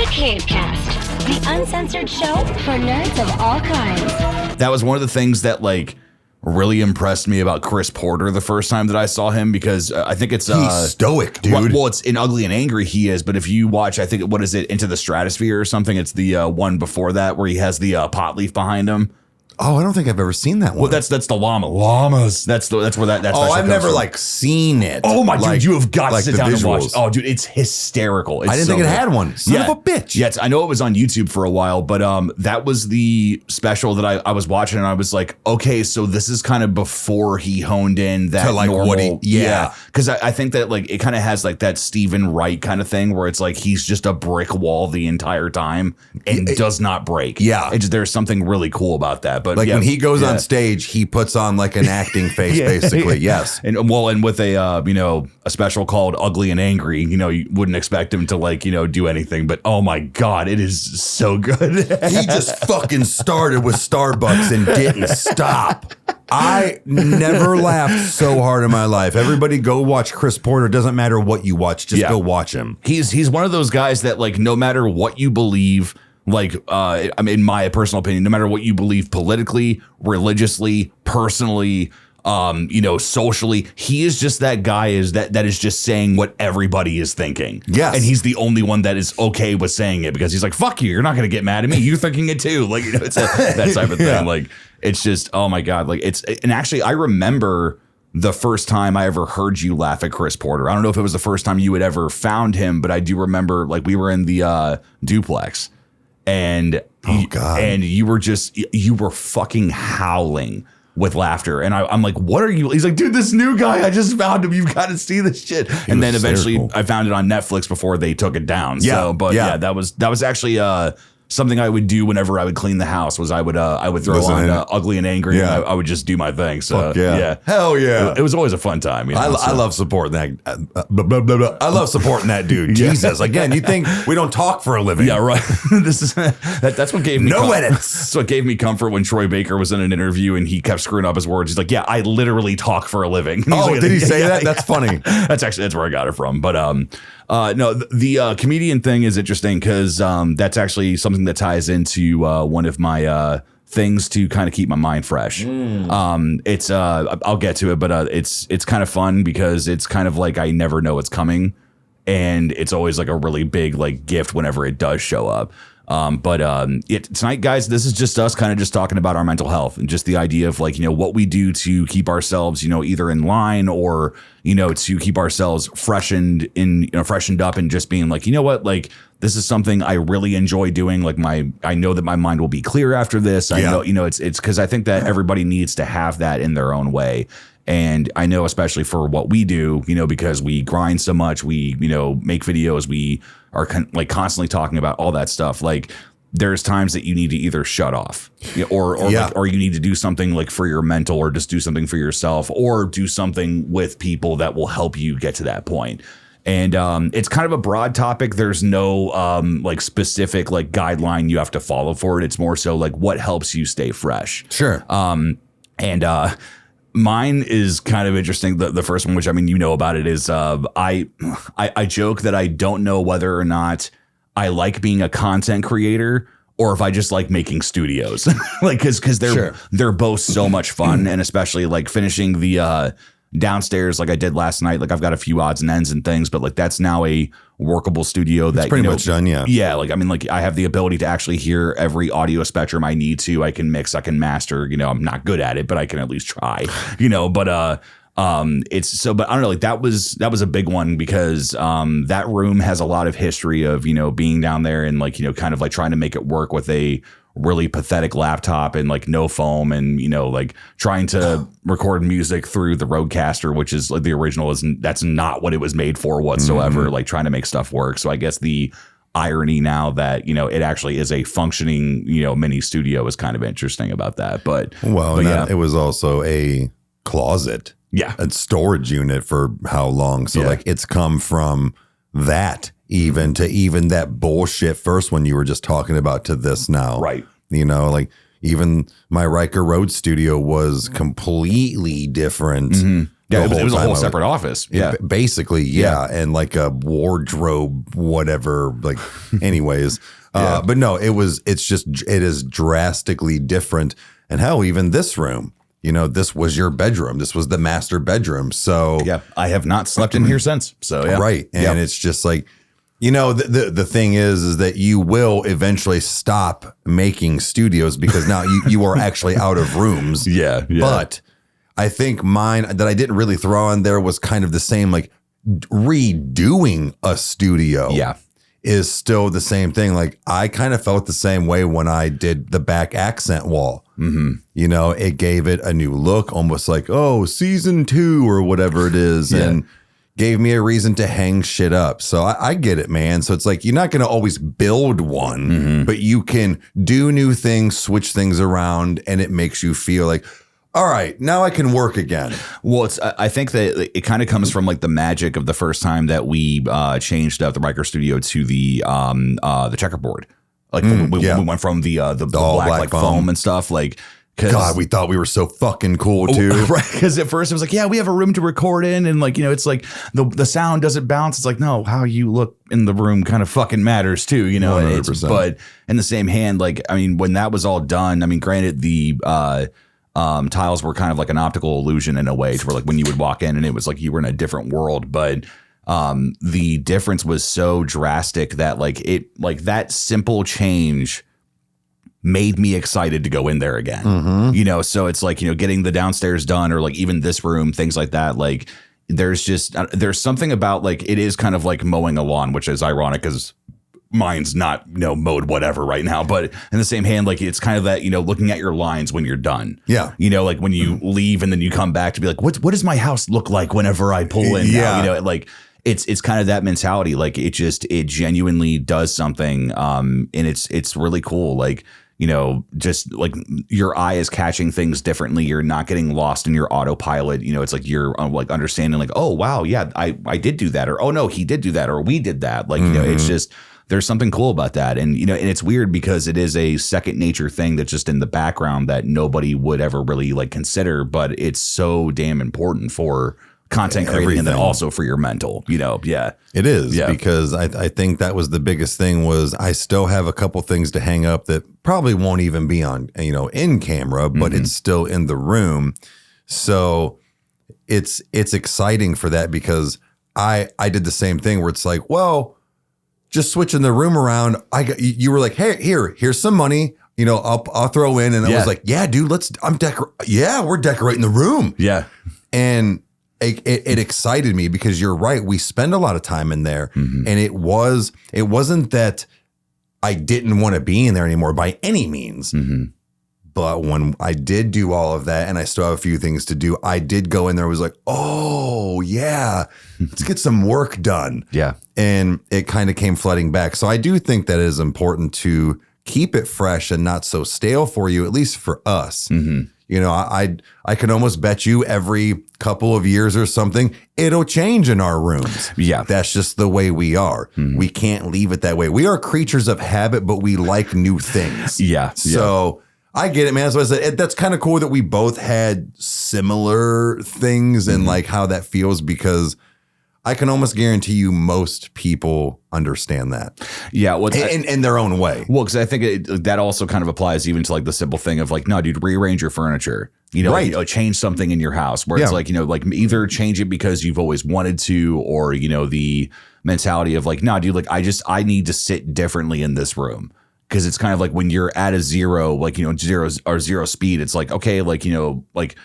Cavecast, the uncensored show for nerds of all kinds. That was one of the things that like really impressed me about Chris Porter the first time that I saw him, because I think it's he's stoic, dude. Well, it's in Ugly and Angry he is, but if you watch, I think, what is it, Into the Stratosphere or something? It's the one before that where he has the pot leaf behind him. Oh, I don't think I've ever seen that one. Well, that's the llamas. That's where that. Oh, I've never like seen it. Oh my like, dude, you have got to sit down and watch it. visuals. Oh, dude, it's hysterical. It's I didn't so think it good. had one. Son of a bitch. Yeah, I know it was on YouTube for a while, but that was the special that I was watching, and I was like, okay, so this is kind of before he honed in that To, like, normal. what he- yeah. Because I think that like it kind of has like that Stephen Wright kind of thing where it's like he's just a brick wall the entire time and does not break. Yeah. There's something really cool about that. But Like yeah, when he goes yeah. on stage, he puts on like an acting face, basically. Yes. And with a a special called Ugly and Angry, you wouldn't expect him to like do anything, but oh my god, it is so good. He just fucking started with Starbucks and didn't stop. I never laughed so hard in my life. Everybody go watch Chris Porter. Doesn't matter what you watch, just go watch him. He's one of those guys that like no matter what you believe, like I mean, in my personal opinion, no matter what you believe politically, religiously, personally, socially, he is just that guy that is just saying what everybody is thinking. Yes. And he's the only one that is okay with saying it because he's like, fuck you, you're not going to get mad at me. You're thinking it too. Like, it's that type of thing. Yeah. Like, it's just, oh my God. Like and actually I remember the first time I ever heard you laugh at Chris Porter. I don't know if it was the first time you had ever found him, but I do remember like we were in the duplex and you were fucking howling with laughter. And I'm like, what are you? He's like, dude, this new guy, I just found him. You've got to see this shit. And then eventually I found it on Netflix before they took it down. Yeah. So, but yeah, that was actually something I would do whenever I would cln the house was I would throw on Ugly and Angry. Yeah. And I would just do my thing. So Fuck yeah. Hell yeah. It was always a fun time. I love supporting that. I love supporting that dude. Jesus. Again, you think we don't talk for a living? Yeah, right. That's what gave me edits. That's what gave me comfort when Troy Baker was in an interview and he kept screwing up his words. He's like, "Yeah, I literally talk for a living." Did he say that? That's funny. That's where I got it from. But no, the comedian thing is interesting because that's actually something that ties into one of my things to kind of keep my mind fresh. It's I'll get to it, but it's kind of fun because it's kind of like I never know what's coming, and it's always like a really big like gift whenever it does show up. But tonight, guys, this is just us kind of just talking about our mental health and just the idea of like, what we do to keep ourselves, either in line or, to keep ourselves freshened up and just being like, what, like, this is something I really enjoy doing. Like I know that my mind will be clear after this. I know, it's because I think that everybody needs to have that in their own way. And I know, especially for what we do, because we grind so much, we, make videos, we are constantly talking about all that stuff. Like there's times that you need to either shut off or you need to do something like for your mental or just do something for yourself or do something with people that will help you get to that point. And it's kind of a broad topic. There's no like specific like guideline you have to follow for it. It's more so like what helps you stay fresh. Sure. Mine is kind of interesting. The first one, which I mean, about it, is I joke that I don't know whether or not I like being a content creator or if I just like making studios, like because they're both so much fun, and especially like finishing the downstairs like I did last night. Like I've got a few odds and ends and things, but like that's now a workable studio that's pretty much done. Yeah. Like, I mean, like I have the ability to actually hear every audio spectrum I need to. I can mix, I can master, I'm not good at it, but I can at least try, but it's so, but I don't know, like that was a big one because that room has a lot of history of, being down there and like, kind of like trying to make it work with a really pathetic laptop and like no foam and, like trying to record music through the Rodecaster, which is like the original that's not what it was made for whatsoever, like trying to make stuff work. So I guess the irony now that, it actually is a functioning, mini studio is kind of interesting about that. But it was also a closet. Yeah. A storage unit for how long? So like it's come from that even that bullshit first one you were just talking about to this now. Right. Like even my Riker Road studio was completely different Yeah, it was a whole separate office. Yeah. Basically, yeah. And like a wardrobe, whatever. Like, anyways. But no, it is drastically different. And hell, even this room, this was your bedroom. This was the master bedroom. So yeah, I have not slept in here since. So yeah. Right. And it's just like, the thing is that you will eventually stop making studios because now you are actually out of rooms. Yeah. But I think mine that I didn't really throw on there was kind of the same, like redoing a studio. Yeah. Is still the same thing. Like I kind of felt the same way when I did the back accent wall. Mm-hmm. It gave it a new look, almost like, season 2 or whatever it is. Yeah. And gave me a reason to hang shit up. So I get it, man. So it's like, you're not going to always build one, but you can do new things, switch things around, and it makes you feel like, all right, now I can work again. Well, I think that it kind of comes from like the magic of the first time that we changed up the Riker Studio to the checkerboard. Like we went from the black like foam and stuff. Like, God, we thought we were so fucking cool too. Right. Because at first it was like, yeah, we have a room to record in. And like, it's like the sound doesn't bounce. It's like, no, how you look in the room kind of fucking matters too, 100%. But in the same hand, like, I mean, when that was all done, I mean, granted, the tiles were kind of like an optical illusion in a way to where like when you would walk in and it was like you were in a different world. But the difference was so drastic that like that simple change made me excited to go in there again. Mm-hmm. So it's like, getting the downstairs done or like even this room, things like that. Like there's something about like it is kind of like mowing a lawn, which is ironic because mine's not mowed whatever right now, but in the same hand, like it's kind of that looking at your lines when you're done. Yeah, like when you leave and then you come back to be like, what does my house look like whenever I pull in? Yeah, now? Like it's kind of that mentality. Like it genuinely does something, and it's really cool. Like just like your eye is catching things differently. You're not getting lost in your autopilot. It's like you're like understanding like, oh wow, yeah, I did do that, or oh no, he did do that, or we did that. Like it's just. There's something cool about that. And, and it's weird because it is a second nature thing that's just in the background that nobody would ever really like consider, but it's so damn important for content creating and then also for your mental, Yeah, it is because I think that was the biggest thing was I still have a couple things to hang up that probably won't even be on, in camera, but it's still in the room. So it's exciting for that because I did the same thing where it's like, well, just switching the room around. You were like, hey, here's some money. I'll throw in, and I was like, yeah, dude, we're decorating the room. Yeah, and it excited me because you're right. We spend a lot of time in there, and it wasn't that I didn't want to be in there anymore by any means. But when I did do all of that and I still have a few things to do, I did go in there and was like, oh, yeah, let's get some work done. Yeah. And it kind of came flooding back. So I do think that it is important to keep it fresh and not so stale for you, at least for us. I can almost bet you every couple of years or something, it'll change in our rooms. Yeah. That's just the way we are. We can't leave it that way. We are creatures of habit, but we like new things. Yeah. So I get it, man. So I said, that's kind of cool that we both had similar things and like how that feels because I can almost guarantee you most people understand that. Yeah. Well, in their own way. Well, because I think that also kind of applies even to like the simple thing of like, no, dude, rearrange your furniture. Right. Like, change something in your house where it's like, like either change it because you've always wanted to or, the mentality of like, no, dude, like I need to sit differently in this room. Because it's kind of like when you're at a zero, like, zero speed, it's like, okay, like, like,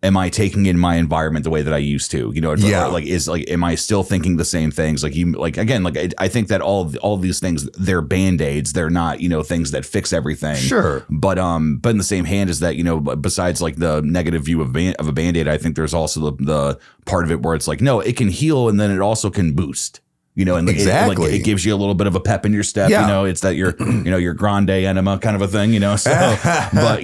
am I taking in my environment the way that I used to, Yeah. Like, am I still thinking the same things? Like again, like I think that all of these things, they're Band-Aids. They're not, things that fix everything. Sure. But in the same hand is that, besides like the negative view of a Band-Aid, I think there's also the part of it where it's like, no, it can heal and then it also can boost. And exactly. it gives you a little bit of a pep in your step. Yeah. It's that your grande enema kind of a thing. So, but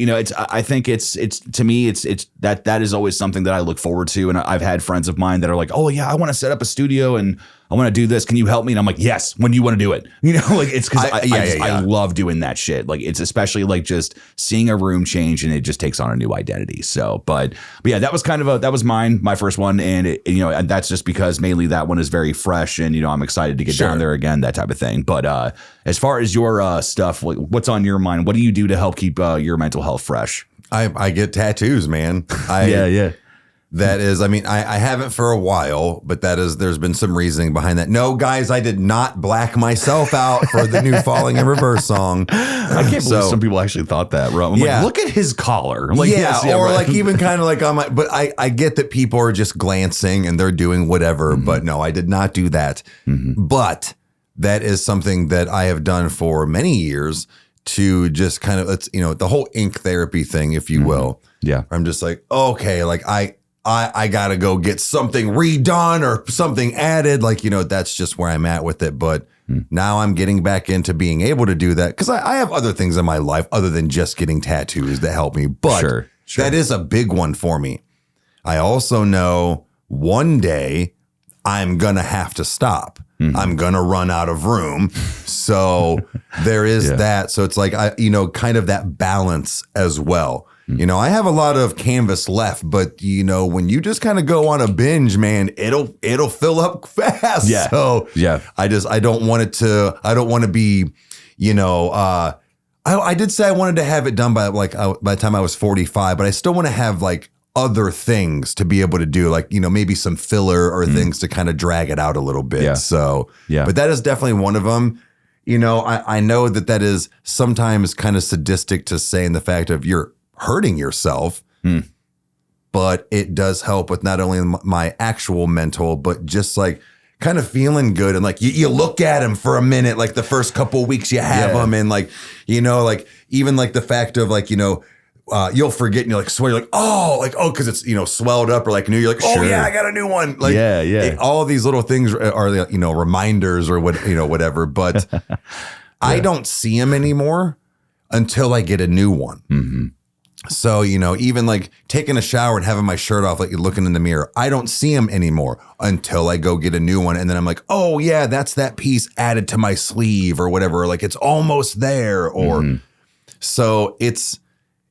I think it's to me it's that is always something that I look forward to. And I've had friends of mine that are like, oh yeah, I want to set up a studio and I want to do this. Can you help me? And I'm like, yes, when do you want to do it? Like it's because I love doing that shit. Like it's especially like just seeing a room change and it just takes on a new identity. So, but yeah, that was that was my first one. And and that's just because mainly that one is very fresh and, I'm excited to get down there again, that type of thing. But as far as your stuff, what's on your mind? What do you do to help keep your mental health fresh? I get tattoos, man. Yeah. That is, I haven't for a while, but there's been some reasoning behind that. No, guys, I did not black myself out for the new Falling in Reverse song. I can't believe some people actually thought that, bro. I'm like, look at his collar. I'm like, or like even kind of like on my, but I get that people are just glancing and they're doing whatever, but no, I did not do that. But that is something that I have done for many years to just kind of, the whole ink therapy thing, if you will. Yeah. I'm just like, okay, like I got to go get something redone or something added. Like, that's just where I'm at with it. But now I'm getting back into being able to do that because I have other things in my life other than just getting tattoos that help me. But sure. That is a big one for me. I also know one day I'm going to have to stop. I'm going to run out of room. So there is that. So it's like, kind of that balance as well. I have a lot of canvas left, but when you just kind of go on a binge, man, it'll fill up fast. Yeah. So I don't want to be, I did say I wanted to have it done by the time I was 45, but I still want to have like other things to be able to do, like, maybe some filler or things to kind of drag it out a little bit. Yeah. So, but that is definitely one of them. I know that is sometimes kind of sadistic to say in the fact of you're hurting yourself, but it does help with not only my actual mental, but just like kind of feeling good. And like you look at him for a minute, like the first couple of weeks you have him, and like, like even like the fact of like, you'll forget and you're like swear, you're like, because it's, swelled up or like new, you're like, oh yeah, I got a new one. Like, all of these little things are, reminders or what, whatever. But I don't see them anymore until I get a new one. So, even like taking a shower and having my shirt off, like you're looking in the mirror, I don't see them anymore until I go get a new one. And then I'm like, oh yeah, that's that piece added to my sleeve or whatever. Or like it's almost there. Or so it's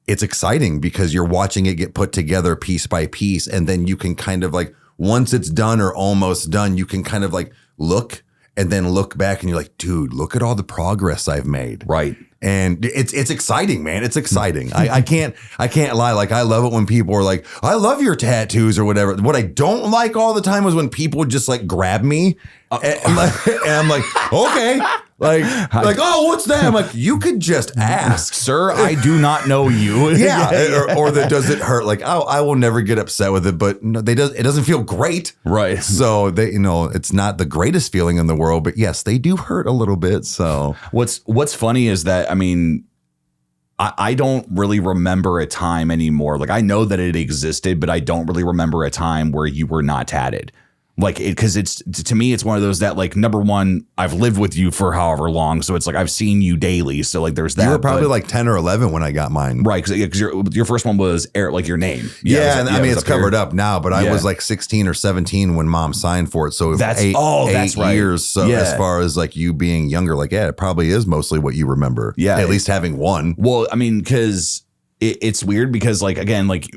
exciting because you're watching it get put together piece by piece. And then you can kind of like, once it's done or almost done, you can kind of like look and then look back and you're like, dude, look at all the progress I've made. Right. And it's exciting, man. It's exciting. I can't lie. Like, I love it when people are like, I love your tattoos or whatever. What I don't like all the time is when people just like grab me and I'm like, okay. Like, oh, what's that? I'm like, you could just ask, sir. I do not know you. or does it hurt? Like, oh, I will never get upset with it, but no, it doesn't feel great. Right. So it's not the greatest feeling in the world, but yes, they do hurt a little bit. So what's funny is that, I don't really remember a time anymore. Like, I know that it existed, but I don't really remember a time where you were not tatted. Like, because to me, it's one of those that, like, number one, I've lived with you for however long. So it's like I've seen you daily. So like there's that. You were probably like 10 or 11 when I got mine. Right. Because your first one was like your name. It's covered up now, but I was like 16 or 17 when mom signed for it. So that's eight right. years. So as far as like you being younger, like, it probably is mostly what you remember. Yeah. At least having one. Well, because it's weird because, like, again, like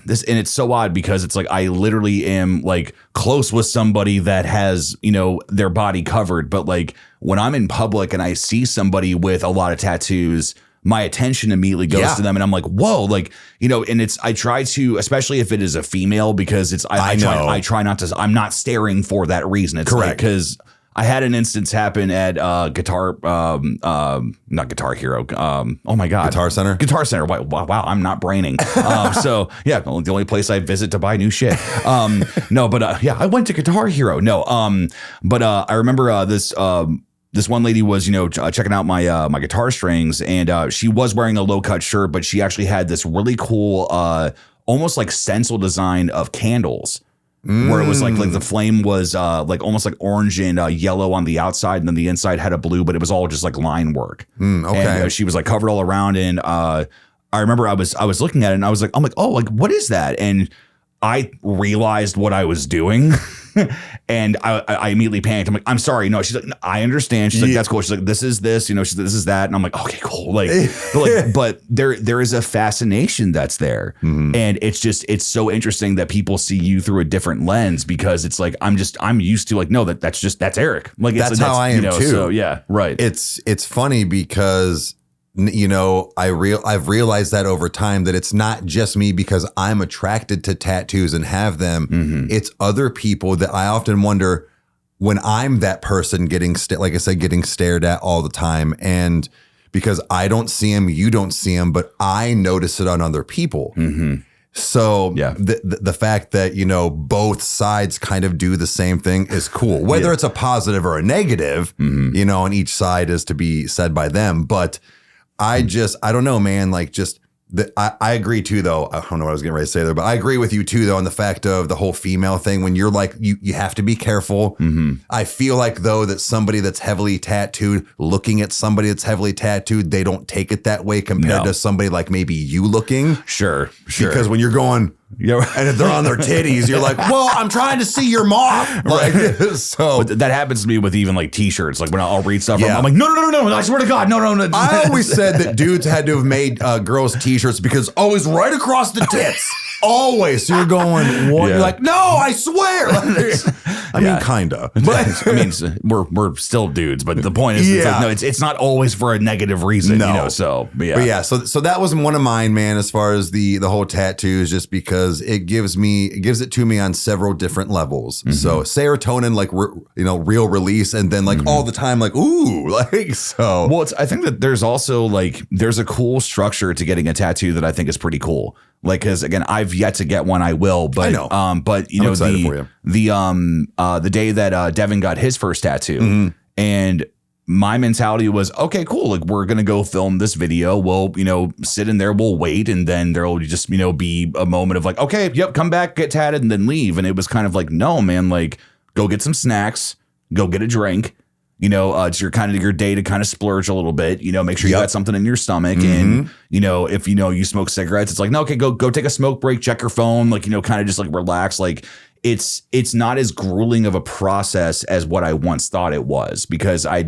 this, and it's so odd because it's like I literally am like close with somebody that has, their body covered. But like when I'm in public and I see somebody with a lot of tattoos, my attention immediately goes to them. And I'm like, whoa, like, and I try to, especially if it is a female, because I try not to, I'm not staring for that reason. It's correct. Because I had an instance happen at not Guitar Hero. Oh my God. Guitar Center. Wow. I'm not braining. So yeah, the only place I visit to buy new shit. No, but I went to Guitar Hero. No. But I remember this one lady was, checking out my guitar strings, and she was wearing a low cut shirt, but she actually had this really cool, almost like stencil design of candles. Where it was like the flame was like almost like orange and yellow on the outside, and then the inside had a blue, but it was all just like line work. Okay. And she was like covered all around, and I remember I was looking at it, and I'm like, oh, like what is that? And I realized what I was doing. And I immediately panicked. I'm like, I'm sorry. No, she's like, no, I understand. She's like, that's cool. She's like, this is this, she's like, this is that. And I'm like, okay, cool. But there is a fascination that's there. And it's so interesting that people see you through a different lens, because it's like, I'm used to like, no, that's Eric. Like, that's how I am too. So yeah, right. It's funny because, I've realized that over time that it's not just me because I'm attracted to tattoos and have them. It's other people that I often wonder when I'm that person getting stared at all the time. And because I don't see them, you don't see them, but I notice it on other people. So the fact that, both sides kind of do the same thing is cool, whether it's a positive or a negative, and each side is to be said by them. But I don't know, man. Like, I agree too, though. I don't know what I was getting ready to say there, but I agree with you too, though, on the fact of the whole female thing. When you're like, you have to be careful. I feel like, though, that somebody that's heavily tattooed, looking at somebody that's heavily tattooed, they don't take it that way compared to somebody like maybe you looking. Sure. Because when you're going, and if they're on their titties, you're like, well, I'm trying to see your mom. Like, so but that happens to me with even like t-shirts. Like when I'll read stuff, I'm like, no, I swear to God, no. I always said that dudes had to have made girls t-shirts because always right across the tits. Always. So you're going, what? You're like, no, I swear. I mean, kinda. But I mean, we're still dudes, but the point is, it's like, no, it's not always for a negative reason, so, so that was one of mine, man, as far as the whole tattoos, just because it gives it to me on several different levels. So serotonin, like, real release, and then like all the time, like, ooh, like, so. Well, I think that there's also like, there's a cool structure to getting a tattoo that I think is pretty cool. Like, because again, I've yet to get one. I will, but I know. But the day that Devin got his first tattoo, and my mentality was, okay, cool. Like, we're gonna go film this video. We'll sit in there. We'll wait, and then there'll just be a moment of like, okay, yep, come back, get tatted, and then leave. And it was kind of like, no, man, like, go get some snacks, go get a drink. It's your day to kind of splurge a little bit, make sure you got something in your stomach. And, if, you smoke cigarettes, it's like, no, okay, go take a smoke break, check your phone, like, kind of just like relax. Like, it's not as grueling of a process as what I once thought it was, because I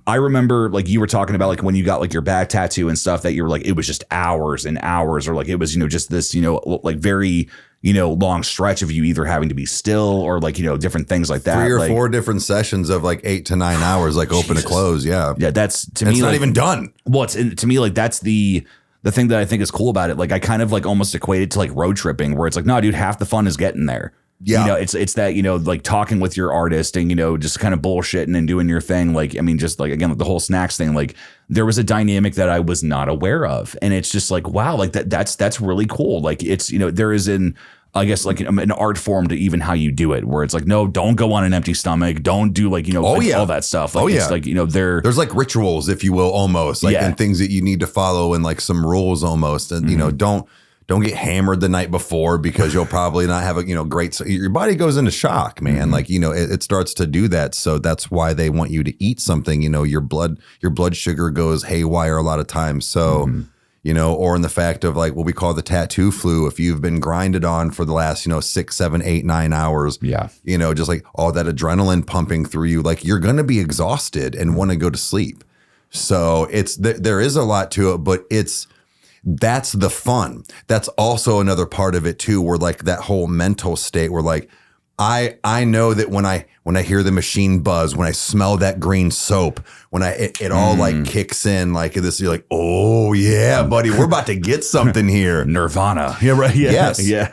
remember, like, you were talking about, like, when you got like your back tattoo and stuff, that you were like, it was just hours and hours, or like, it was, just this, like very, long stretch of you either having to be still or like, different things like that. 3 or like, 4 different sessions of like 8 to 9 hours, like open to close. Yeah. Yeah. That's to me, it's not even done. Well, to me, like, that's the thing that I think is cool about it. Like, I kind of like almost equate it to like road tripping, where it's like, no, dude, half the fun is getting there. Yeah. It's that, like talking with your artist and, just kind of bullshitting and doing your thing. Like, I mean, just like, again, like the whole snacks thing, like there was a dynamic that I was not aware of. And it's just like, wow, like that's really cool. Like, it's, there is I guess like an art form to even how you do it, where it's like, no, don't go on an empty stomach. Don't do like, all that stuff. Like, it's like, there's like rituals, if you will, almost like, and things that you need to follow, and like some rules almost. And, don't get hammered the night before, because you'll probably not have a, great, your body goes into shock, man. Like, it starts to do that. So that's why they want you to eat something, your blood sugar goes haywire a lot of times. So, or in the fact of like what we call the tattoo flu, if you've been grinded on for the last, 6, 7, 8, 9 hours, just like all that adrenaline pumping through you, like you're going to be exhausted and want to go to sleep. So there is a lot to it, but that's the fun. That's also another part of it too, where like that whole mental state where like, I know that when I hear the machine buzz, when I smell that green soap, when it all like kicks in like this, you're like, oh yeah, buddy, we're about to get something here. Nirvana. Yeah, right. Yeah. Yes. Yeah.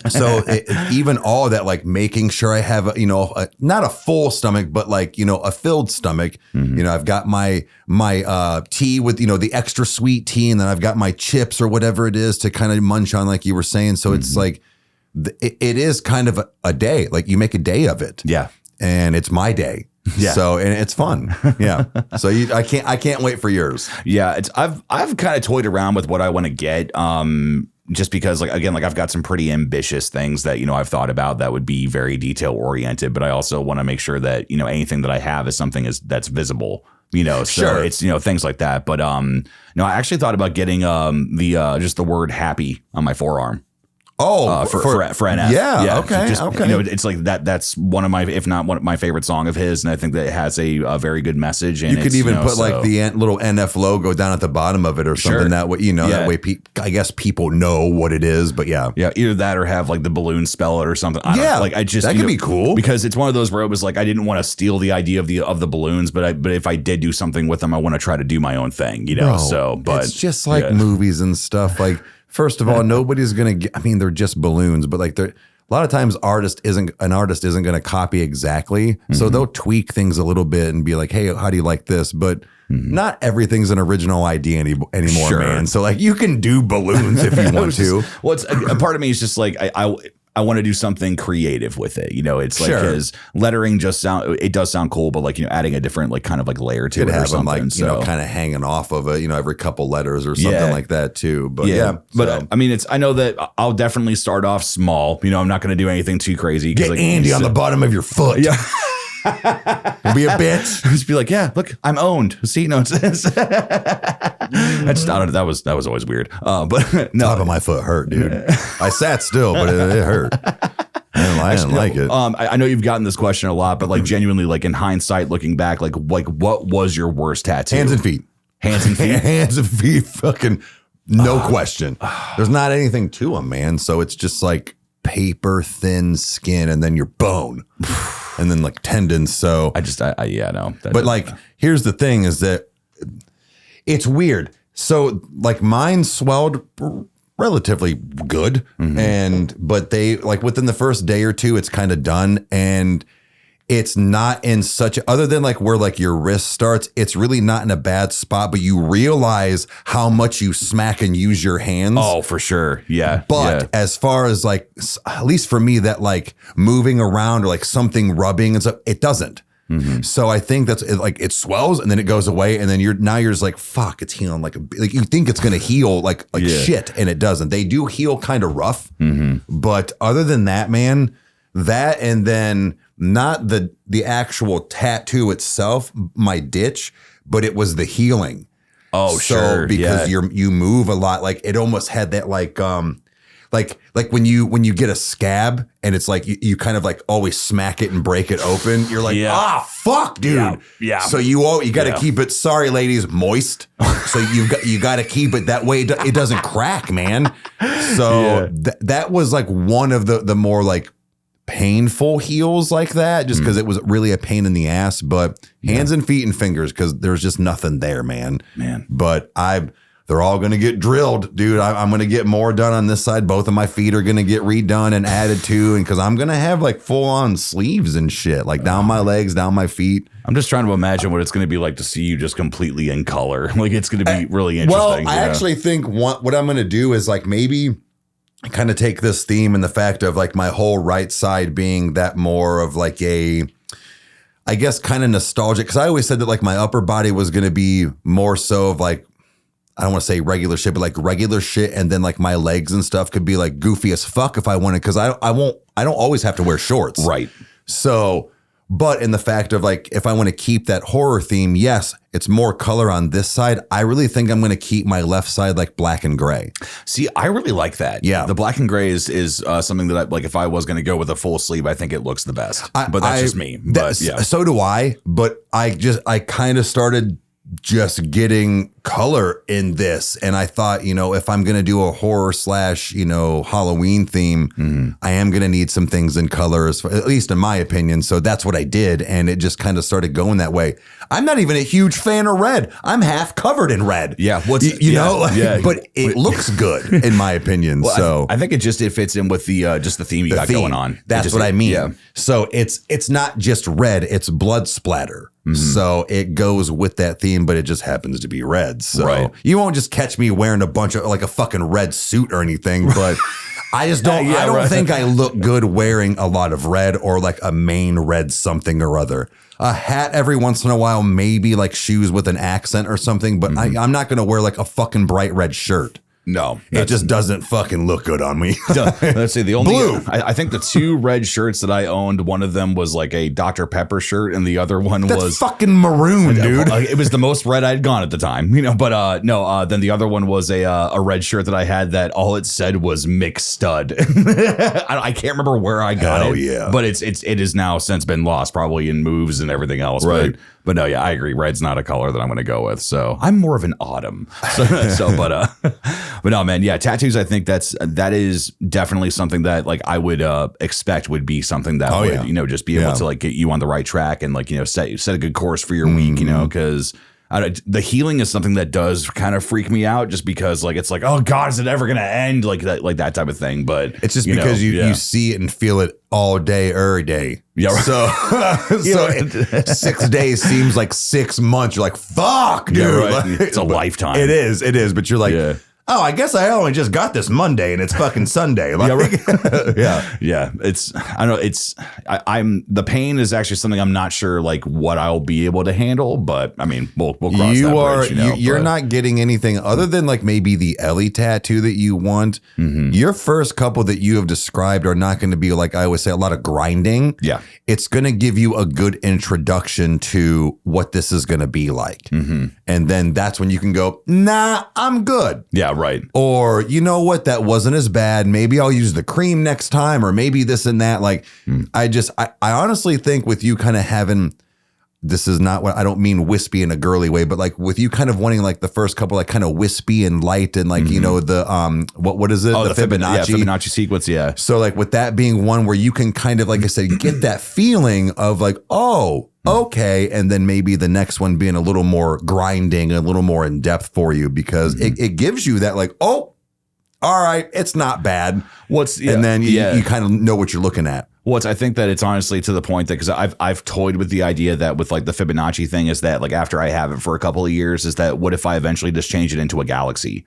So even all that, like making sure I have not a full stomach, but like, a filled stomach. I've got my tea with, the extra sweet tea, and then I've got my chips or whatever it is to kind of munch on, like you were saying. So it's like, it is kind of a day, like you make a day of it. Yeah. And it's my day. Yeah. So, and it's fun. Yeah. So I can't wait for yours. Yeah. I've kind of toyed around with what I want to get. Just because like, again, like I've got some pretty ambitious things that, I've thought about that would be very detail oriented, but I also want to make sure that, anything that I have is something that's visible, so sure. It's, things like that. But, no, I actually thought about getting, just the word happy on my forearm. for NF. Yeah, okay, okay. You know, it's like that's one of my, if not one of my favorite song of his, and I think that it has a very good message. And you could even put like the little NF logo down at the bottom of it or something that way. You know, that way I guess people know what it is. But yeah, either that or have like the balloon spell it or something. I don't, like I just that could be cool because it's one of those where it was like I didn't want to steal the idea of the balloons, but if I did do something with them, I want to try to do my own thing. You know, but it's just like movies and stuff like. First of all, nobody's gonna get. I mean, they're just balloons, but like a lot of times, an artist isn't going to copy exactly, so they'll tweak things a little bit and be like, "Hey, how do you like this?" But not everything's an original idea anymore, man. So like, you can do balloons if you want to. Well, it's a part of me is just like I want to do something creative with it. You know, it's like because lettering does sound cool, but like, you know, adding a different like kind of like layer to it or something. Like, you know, kind of hanging off of it, you know, every couple letters or something like that too. But but I mean, I know that I'll definitely start off small. You know, I'm not going to do anything too crazy. Get like, Andy on the bottom of your foot. Yeah. Be a bitch. Just be like, yeah, look, I'm owned. See, no, it's I just I don't know. That was always weird. But no, top of my foot hurt, dude. I sat still, but it hurt. I didn't like it. I know you've gotten this question a lot, but like genuinely, like in hindsight, looking back, like what was your worst tattoo? Hands and feet. Hands and feet. Hands and feet. Fucking no question. There's not anything to them, man. So it's just like paper thin skin, and then your bone. And then like tendons. So no. But like, here's the thing is that it's weird. So like mine swelled relatively good. But they like within the first day or two, it's kind of done. And it's not in such, other than like where like your wrist starts, it's really not in a bad spot, but you realize how much you smack and use your hands. Oh, for sure. Yeah. But as far as like, at least for me, that like moving around or like something rubbing and stuff, it doesn't. So I think that's like it swells and then it goes away. And then you're just like, fuck, it's healing. Like you think it's going to heal like shit. And it doesn't. They do heal kind of rough. But other than that, man, that, and then not the actual tattoo itself, my ditch, but it was the healing. Oh, so, sure. Because you move a lot. Like it almost had that like when you get a scab and it's like you kind of like always smack it and break it open. You're like, fuck, dude. Yeah. So you got to keep it. Sorry, ladies, moist. So you got to keep it that way. It doesn't crack, man. So that was like one of the more like painful heals like that, just because it was really a pain in the ass. But hands and feet and fingers, because there's just nothing there, man. But they're all going to get drilled, dude. I'm going to get more done on this side. Both of my feet are going to get redone and added to, and because I'm going to have like full on sleeves and shit, like down my legs, down my feet. I'm just trying to imagine what it's going to be like to see you just completely in color. Like it's going to be really interesting. Well, I actually think what I'm going to do is like maybe kind of take this theme and the fact of like my whole right side being that more of like I guess kind of nostalgic, because I always said that like my upper body was going to be more so of like, I don't want to say regular shit, but like regular shit. And then like my legs and stuff could be like goofy as fuck if I wanted, because I don't always have to wear shorts. Right. So, but in the fact of like, if I want to keep that horror theme, yes, it's more color on this side. I really think I'm going to keep my left side like black and gray. See, I really like that. Yeah. The black and gray is something that I, like if I was going to go with a full sleeve, I think it looks the best. But that's just me. But yeah. So do I. But I kind of started just getting color in this. And I thought, if I'm going to do a horror / Halloween theme, I am going to need some things in colors, at least in my opinion. So that's what I did. And it just kind of started going that way. I'm not even a huge fan of red. I'm half covered in red. Yeah. But it looks good in my opinion. Well, so I think it fits in with the just the theme you got going on. That's what I mean. Yeah. So it's not just red, it's blood splatter. So it goes with that theme, but it just happens to be red. So you won't just catch me wearing a bunch of like a fucking red suit or anything, but I just don't, I don't think I look good wearing a lot of red or like a main red something or other. A hat every once in a while, maybe like shoes with an accent or something, but I'm not going to wear like a fucking bright red shirt. No, it just doesn't fucking look good on me. Let's see. The only Blue. I think the 2 red shirts that I owned, one of them was like a Dr. Pepper shirt, and the other one That's was fucking maroon, dude. It was the most red I'd gone at the time, But no. Then the other one was a red shirt that I had that all it said was McStud. I can't remember where I got Hell it. yeah. But it has now since been lost, probably in moves and everything else. Right. But no, yeah, I agree. Red's not a color that I'm going to go with. So I'm more of an autumn. But no, man. Yeah, tattoos. I think that is definitely something that like I would expect would be something that would just be able to like get you on the right track and like set a good course for your week. Because. The healing is something that does kind of freak me out just because like it's like, oh God, is it ever going to end? Like that type of thing. But it's just because you see it and feel it all day, every day. Yeah. Right. So 6 days seems like 6 months. You're like, fuck, dude. Yeah, right. Like, it's a lifetime. It is. But you're like, oh, I guess I only just got this Monday and it's fucking Sunday. Like, yeah. It's, I don't know. I'm the pain is actually something I'm not sure like what I'll be able to handle, but I mean, we'll cross that bridge. You're not getting anything other than like maybe the Ellie tattoo that you want. Mm-hmm. Your first couple that you have described are not going to be like, I always say, a lot of grinding. Yeah. It's going to give you a good introduction to what this is going to be like. Mm-hmm. And then that's when you can go, nah, I'm good. Yeah. Right. Or, you know what, that wasn't as bad. Maybe I'll use the cream next time, or maybe this and that. Like, I honestly think with you kind of having, this is not what, I don't mean wispy in a girly way, but like with you kind of wanting like the first couple, like kind of wispy and light and like, the, what is it? Oh, the Fibonacci. Fibonacci sequence. Yeah. So like with that being one where you can kind of, like I said, get that feeling of like, oh, okay. And then maybe the next one being a little more grinding, a little more in depth for you, because it gives you that like, oh, all right, it's not bad. And then you kind of know what you're looking at. I think that it's honestly to the point that because I've toyed with the idea that with like the Fibonacci thing is that like after I have it for a couple of years is that what if I eventually just change it into a galaxy?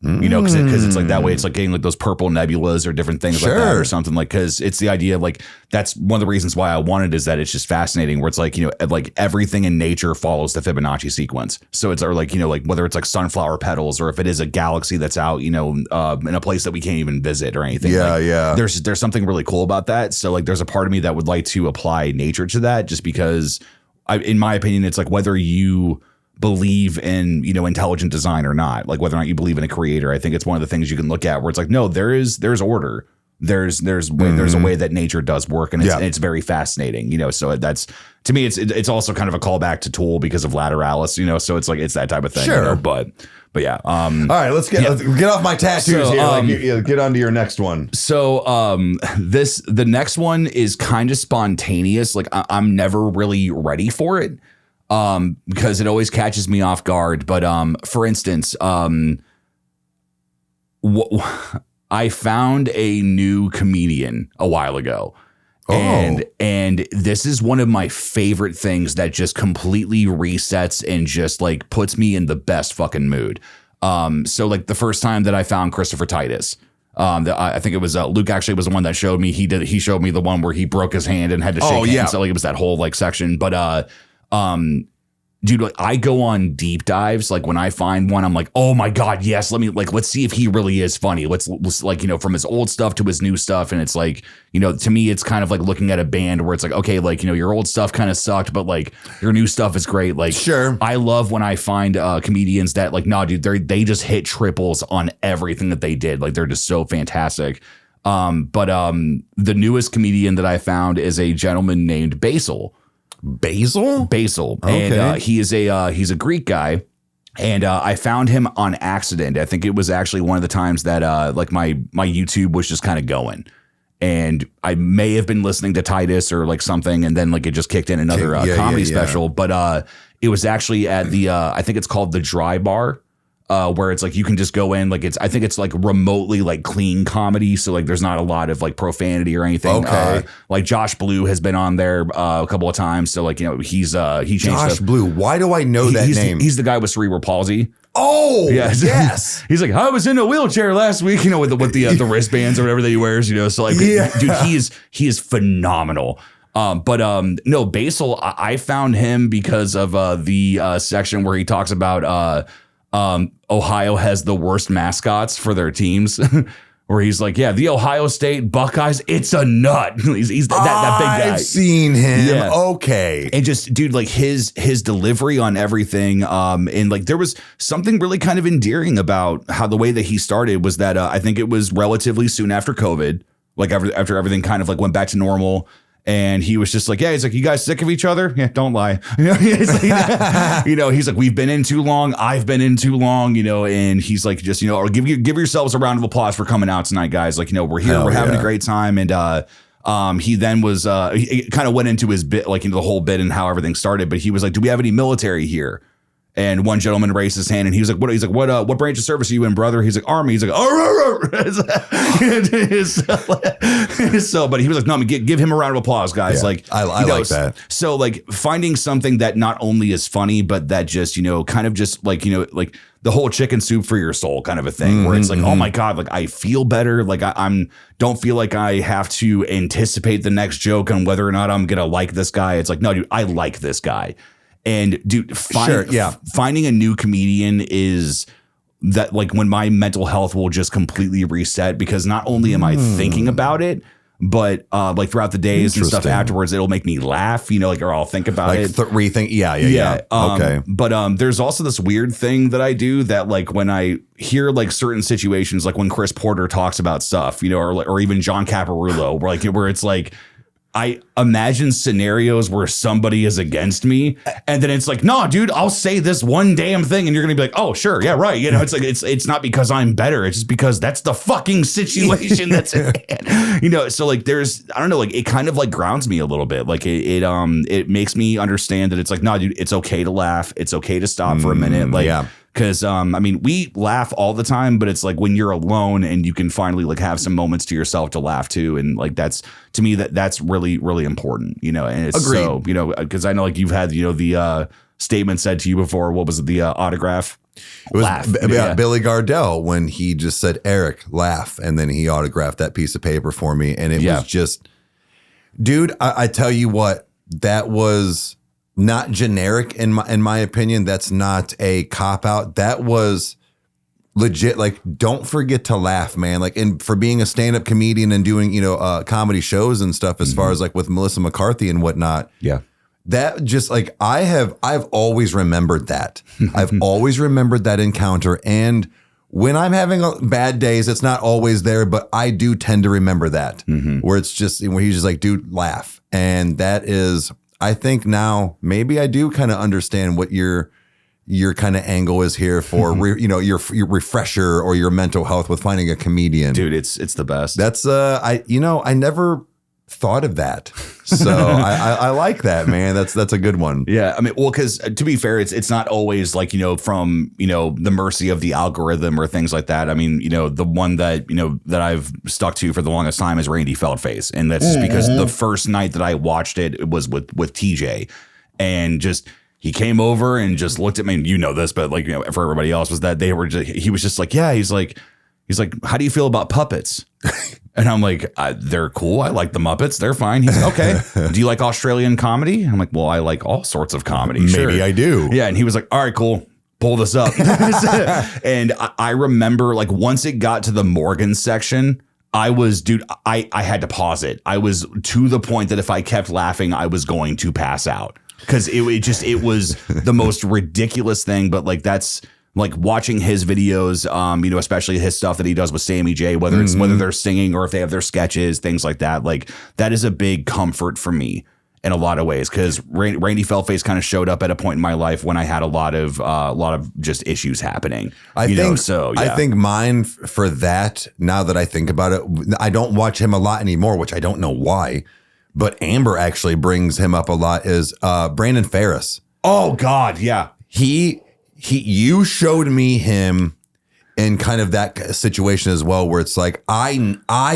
Because it's like that way it's like getting like those purple nebulas or different things like that or something, like because it's the idea like that's one of the reasons why I want it is that it's just fascinating where it's like like everything in nature follows the Fibonacci sequence. So it's or like like whether it's like sunflower petals or if it is a galaxy that's out in a place that we can't even visit or anything. There's something really cool about that. So like there's a part of me that would like to apply nature to that just because in my opinion it's like whether you believe in intelligent design or not, like whether or not you believe in a creator, I think it's one of the things you can look at where it's like no, there's order, there's a way that nature does work, and it's very fascinating, so that's to me it's also kind of a callback to Tool because of Lateralis, so it's like it's that type of thing. But yeah. All right, let's get off my tattoos here. Get on to your next one. So the next one is kind of spontaneous. Like I'm never really ready for it. Because it always catches me off guard. But for instance, I found a new comedian a while ago. And this is one of my favorite things that just completely resets and just like puts me in the best fucking mood. So like the first time that I found Christopher Titus, I think it was Luke actually was the one that showed me. He showed me the one where he broke his hand and had to shake hands. So like it was that whole like section. But dude, like I go on deep dives. Like when I find one, I'm like, oh my God, yes. Let's see if he really is funny. Let's like, from his old stuff to his new stuff. And it's like, to me, it's kind of like looking at a band where it's like, okay, like, your old stuff kind of sucked, but like your new stuff is great. Like, sure. I love when I find comedians that like, nah, dude, they just hit triples on everything that they did. Like they're just so fantastic. But the newest comedian that I found is a gentleman named Basil. Basil. Okay. And he's a Greek guy. And I found him on accident. I think it was actually one of the times that like my YouTube was just kind of going. And I may have been listening to Titus or like something. And then like it just kicked in another comedy special. But it was actually at the I think it's called the Dry Bar. Where it's like you can just go in, like I think it's like remotely like clean comedy, so like there's not a lot of like profanity or anything. Okay. Like Josh Blue has been on there a couple of times, so like he changed Josh Blue. Why do I know that name? He's the guy with cerebral palsy. Oh yes. He's like, I was in a wheelchair last week, with the wristbands or whatever that he wears, So like, dude, he is phenomenal. No, Basil, I found him because of the section where he talks about Ohio has the worst mascots for their teams. Where he's like, yeah, the Ohio State Buckeyes, it's a nut. He's that big guy. I've seen him. Yeah. Okay. And just, dude, like his delivery on everything. And like there was something really kind of endearing about how the way that he started was that I think it was relatively soon after COVID, like after everything kind of like went back to normal. And he was just like, yeah, he's like, you guys sick of each other? Yeah, don't lie. He's like, we've been in too long. I've been in too long, and he's like, just, or give yourselves a round of applause for coming out tonight, guys. Like, we're here, we're having a great time. And he then was, he kind of went into his bit, like into the whole bit and how everything started. But he was like, do we have any military here? And one gentleman raised his hand and he was like, what branch of service are you in, brother? He's like, Army. He's like, so, but he was like, no, give him a round of applause, guys. Yeah, like, I like that. So like finding something that not only is funny, but that just, kind of just like, like the whole chicken soup for your soul kind of a thing where it's like, oh my God, like I feel better. Like I'm don't feel like I have to anticipate the next joke on whether or not I'm going to like this guy. It's like, no, dude, I like this guy. And dude, finding a new comedian is that like when my mental health will just completely reset, because not only am I thinking about it, but like throughout the days and stuff afterwards, it'll make me laugh, or I'll think about it. Rethink. Yeah. Okay. But there's also this weird thing that I do that like when I hear like certain situations, like when Chris Porter talks about stuff, or even John Caparulo, where it's like, I imagine scenarios where somebody is against me, and then it's like, no, dude, I'll say this one damn thing, and you're gonna be like, oh, sure, yeah, right. It's like it's not because I'm better, it's just because that's the fucking situation that's in hand. So like there's, I don't know, like it kind of like grounds me a little bit. Like it makes me understand that it's like, no, dude, it's okay to laugh, it's okay to stop for a minute, like. Yeah. Because, we laugh all the time, but it's like when you're alone and you can finally like have some moments to yourself to laugh to. And like, that's to me, that's really, really important, and it's Agreed. So, because I know like you've had, the statement said to you before. What was it? The autograph? It was Billy Gardell when he just said, Eric, laugh. And then he autographed that piece of paper for me. And it was just, dude, I tell you what, that was not generic in my opinion. That's not a cop out. That was legit. Like, don't forget to laugh, man. Like, and for being a stand-up comedian and doing, comedy shows and stuff, as far as like with Melissa McCarthy and whatnot. Yeah. That just like, I've always remembered that. I've always remembered that encounter. And when I'm having bad days, it's not always there, but I do tend to remember that where it's just, where he's just like, dude, laugh. And that is, I think now maybe I do kind of understand what your kind of angle is here for, your refresher or your mental health with finding a comedian. Dude, it's the best. That's I never thought of that. So I like that, man. That's a good one. Yeah. Because to be fair, it's not always like, from, the mercy of the algorithm or things like that. The one that, that I've stuck to for the longest time is Randy Feldface. And that's just because the first night that I watched it was with TJ, and just, he came over and just looked at me, and this, but like, for everybody else was that he was just like, yeah, he's like, how do you feel about puppets? And I'm like, they're cool. I like the Muppets. They're fine. He's like, okay. Do you like Australian comedy? I'm like, well, I like all sorts of comedy. Maybe I do. Yeah. And he was like, all right, cool. Pull this up. And I remember like once it got to the Morgan section, I had to pause it. I was to the point that if I kept laughing, I was going to pass out. Because it was the most ridiculous thing. But like that's like watching his videos, especially his stuff that he does with Sammy J, whether it's whether they're singing or if they have their sketches, things like that. Like that is a big comfort for me in a lot of ways, because Randy Feldface kind of showed up at a point in my life when I had a lot of just issues happening. I think mine for that, now that I think about it, I don't watch him a lot anymore, which I don't know why, but Amber actually brings him up a lot, is Brandon Ferris. Oh God. Yeah. You showed me him in kind of that situation as well, where it's like I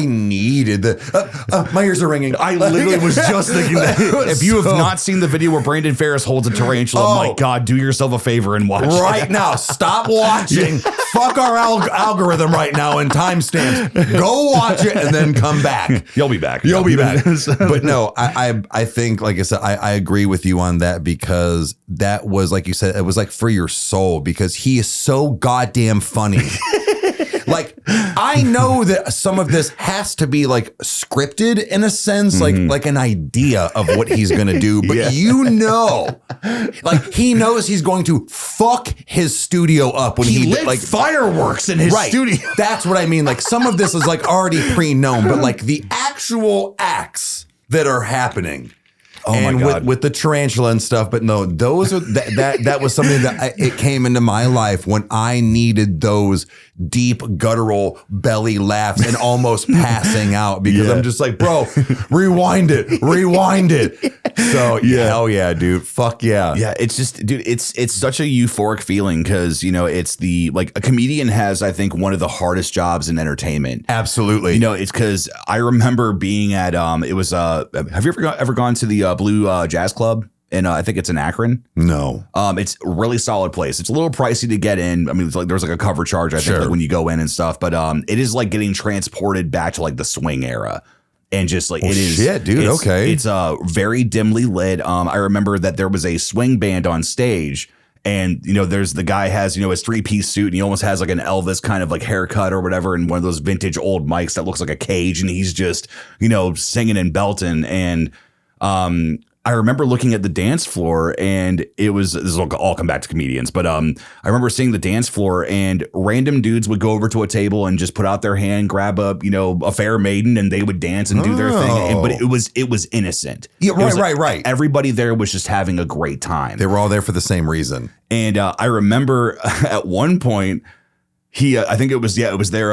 needed the my ears are ringing. I literally was just thinking that. If you have not seen the video where Brandon Ferris holds a tarantula, my God, do yourself a favor and watch right now. Stop watching. Fuck our algorithm right now and timestamps. Go watch it and then come back. You'll be back. You'll be back. But no, I think, like I said, I agree with you on that, because that was, like you said, it was like for your soul, because he is so goddamn funny. Like, I know that some of this has to be like scripted in a sense, like an idea of what he's going to do. But you know, like he knows he's going to fuck his studio up when he lit like fireworks in his studio. That's what I mean. Like some of this is like already pre-known, but like the actual acts that are happening. Oh and my God. With the tarantula and stuff, but no, those are that was something that it came into my life when I needed those deep guttural belly laughs and almost passing out, because I'm just like, bro, rewind it. So hell yeah, dude, fuck yeah. Yeah, it's just, dude, it's such a euphoric feeling, because it's the, like, a comedian has, I think, one of the hardest jobs in entertainment. Absolutely. It's because I remember being at it was have you ever gone to the Blue Jazz Club? And I think it's in Akron. No. It's a really solid place. It's a little pricey to get in. I mean, it's like there's like a cover charge, I think, like when you go in and stuff. But it is like getting transported back to like the swing era. And just like it is shit, dude. It's very dimly lit. I remember that there was a swing band on stage. And, there's the guy has, his 3-piece suit, and he almost has like an Elvis kind of like haircut or whatever, and one of those vintage old mics that looks like a cage. And he's just, singing and belting. And I remember looking at the dance floor, and this will all come back to comedians, but I remember seeing the dance floor, and random dudes would go over to a table and just put out their hand, grab a fair maiden, and they would dance and do their thing. But it was innocent. Yeah, right. Everybody there was just having a great time. They were all there for the same reason. And I remember at one point, I think it was their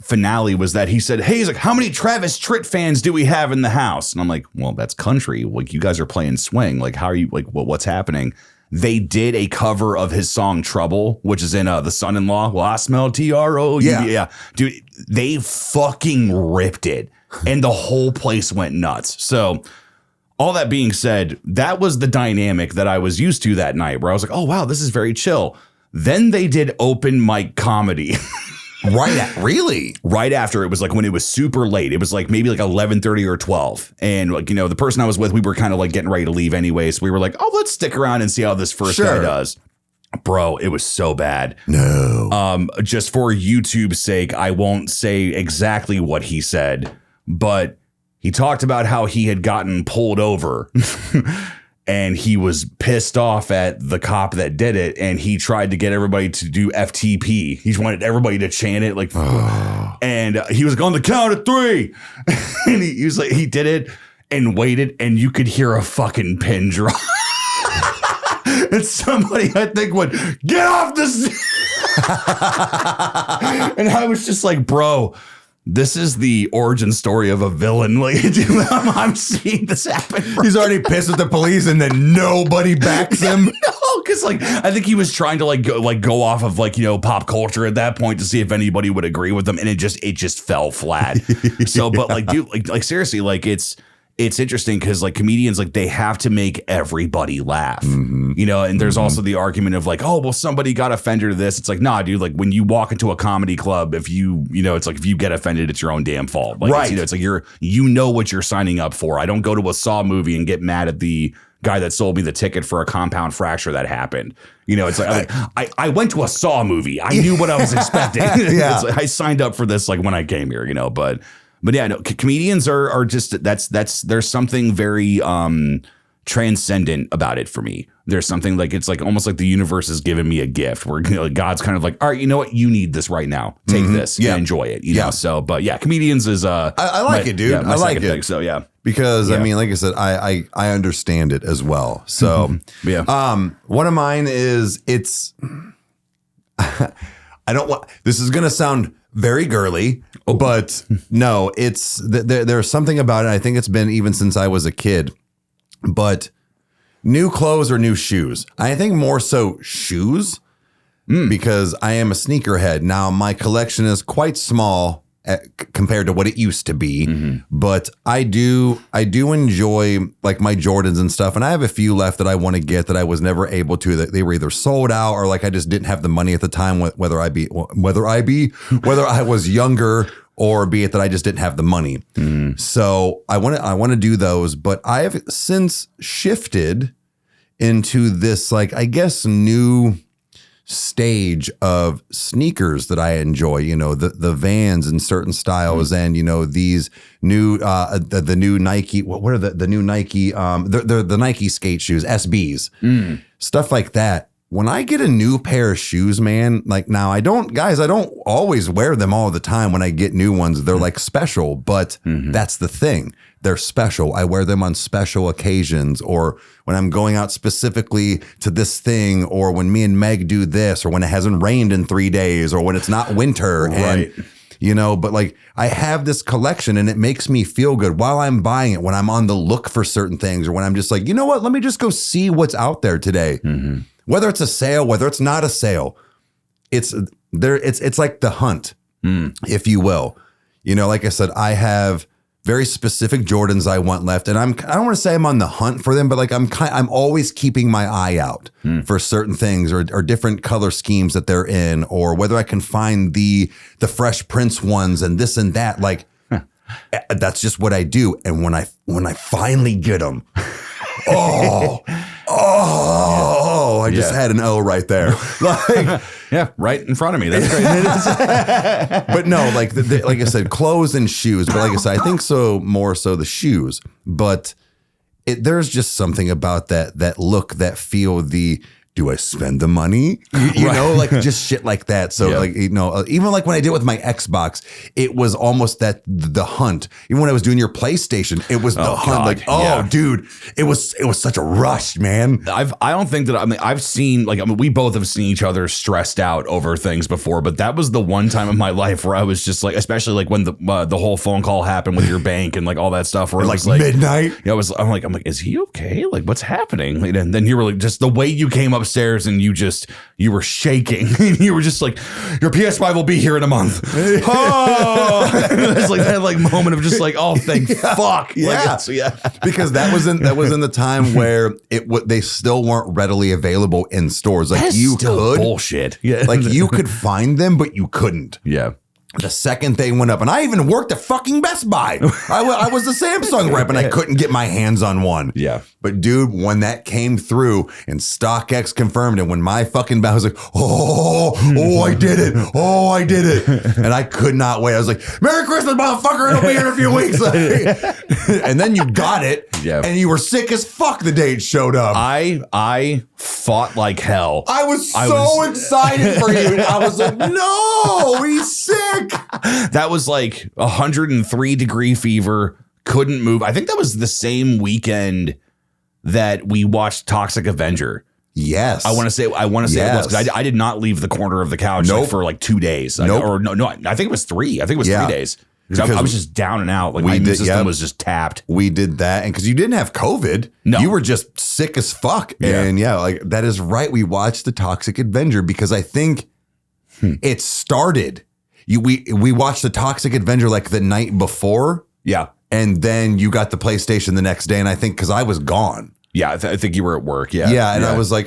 finale was that he said, hey, he's like, how many Travis Tritt fans do we have in the house? And I'm like, well, that's country. Like, you guys are playing swing. Like, how are you, like, what's happening? They did a cover of his song Trouble, which is in The Son-in-Law. Well, I smell TRO. Yeah. Dude, they fucking ripped it. And the whole place went nuts. So all that being said, that was the dynamic that I was used to that night, where I was like, oh, wow, this is very chill. Then they did open mic comedy. Really? Right after, it was like when it was super late. It was like maybe like 11:30 or 12. And like, the person I was with, we were kind of like getting ready to leave anyway. So we were like, oh, let's stick around and see how this first guy does. Bro, it was so bad. No. Just for YouTube's sake, I won't say exactly what he said, but he talked about how he had gotten pulled over. And he was pissed off at the cop that did it, and he tried to get everybody to do FTP. He wanted everybody to chant it, like, and he was on the count of 3, and he was like, he did it and waited, and you could hear a fucking pin drop. And somebody, I think, went, get off this. And I was just like, bro, this is the origin story of a villain. Like, dude, I'm seeing this happen. Bro. He's already pissed at the police, and then nobody backs him. No, because like I think he was trying to go off of pop culture at that point to see if anybody would agree with him, and it just fell flat. So, but like, dude, like seriously, like it's interesting because like comedians, like they have to make everybody laugh, and there's also the argument of like, oh, well, somebody got offended to this. It's like, nah, dude, like when you walk into a comedy club, if it's like if you get offended, it's your own damn fault. Like, right. It's like you know what you're signing up for. I don't go to a Saw movie and get mad at the guy that sold me the ticket for a compound fracture that happened. It's like I went to a Saw movie. I knew what I was expecting. Yeah. It's like, I signed up for this like when I came here, But yeah, no, comedians are just there's something very transcendent about it for me. There's something like it's like almost like the universe has given me a gift where God's kind of like, all right, you know what, you need this right now. Take this and enjoy it. You know. So, but yeah, comedians is I like it, dude. Yeah, I like it. Thing, so yeah, because I mean, like I said, I understand it as well. So one of mine is I don't want this is gonna sound very girly, but no, it's there's something about it. I think it's been even since I was a kid, but new clothes or new shoes. I think more so shoes. because I am a sneakerhead. Now, my collection is quite small compared to what it used to be, but I do enjoy like my Jordans and stuff, and I have a few left that I want to get that I was never able to. That they were either sold out or like I just didn't have the money at the time. Whether I was younger or be it that I just didn't have the money. So I want to do those, but I have since shifted into this like I guess new stage of sneakers that I enjoy, you know, the Vans in certain styles and, you know, these new, the new Nike, what are the new Nike, the Nike skate shoes, SBs, stuff like that. When I get a new pair of shoes, man, like now I don't always wear them all the time. When I get new ones, they're like special, but that's the thing. They're special. I wear them on special occasions or when I'm going out specifically to this thing or when me and Meg do this or when it hasn't rained in 3 days or when it's not winter. Right. And, you know, but like I have this collection and it makes me feel good while I'm buying it, when I'm on the look for certain things or when I'm just like, you know what, let me just go see what's out there today. Whether it's a sale, whether it's not a sale, it's like the hunt, if you will. You know, like I said, I have very specific Jordans I want left, and I don't want to say I'm on the hunt for them, but like I'm always keeping my eye out for certain things or different color schemes that they're in, or whether I can find the Fresh Prince ones and this and that. Like that's just what I do. And when I finally get them, I just had an O right there. Like, yeah, right in front of me. That's great. But no, like like I said, clothes and shoes. But like I said, I think so more so the shoes. But there's just something about that look, that feel, do I spend the money? You know, like just shit like that. So like, you know, even like when I did it with my Xbox, it was almost the hunt. Even when I was doing your PlayStation, it was the hunt. God, dude, it was such a rush, man. I don't think that, I mean, I've seen, like, I mean, we both have seen each other stressed out over things before, but that was the one time in my life where I was just like, especially like when the whole phone call happened with your bank and like all that stuff where it was like midnight. Yeah, I'm like, is he okay? Like, what's happening? And then you were like, just the way you came upstairs and you were shaking and you were just like, your PS5 will be here in a month. It's like that like moment of just like, oh, thank fuck. Yeah. Like, Because that was in the time where they still weren't readily available in stores. Like that's you still could bullshit. Yeah. like you could find them, but you couldn't. Yeah. The second they went up, and I even worked at fucking Best Buy. I was the Samsung rep, and I couldn't get my hands on one. Yeah. But dude, when that came through and StockX confirmed it, when my fucking I was like, I did it. And I could not wait. I was like, Merry Christmas, motherfucker. It'll be here in a few weeks. And then you got it. Yeah. And you were sick as fuck the day it showed up. I fought like hell. I was so excited for you. I was like, no, he's sick. That was like 103-degree fever. Couldn't move. I think that was the same weekend that we watched Toxic Avenger. Yes. I want to say it was because I did not leave the corner of the couch like, for like 2 days. I think it was 3. I think it was 3 days. Because I was just down and out. Like my immune system was just tapped. We did that. And because you didn't have COVID. No. You were just sick as fuck. Yeah. And like that is right. We watched the Toxic Avenger because I think it started. We watched the Toxic Avenger like the night before. Yeah. And then you got the PlayStation the next day. And I think because I was gone. Yeah, I think you were at work. Yeah. Yeah. And I was like,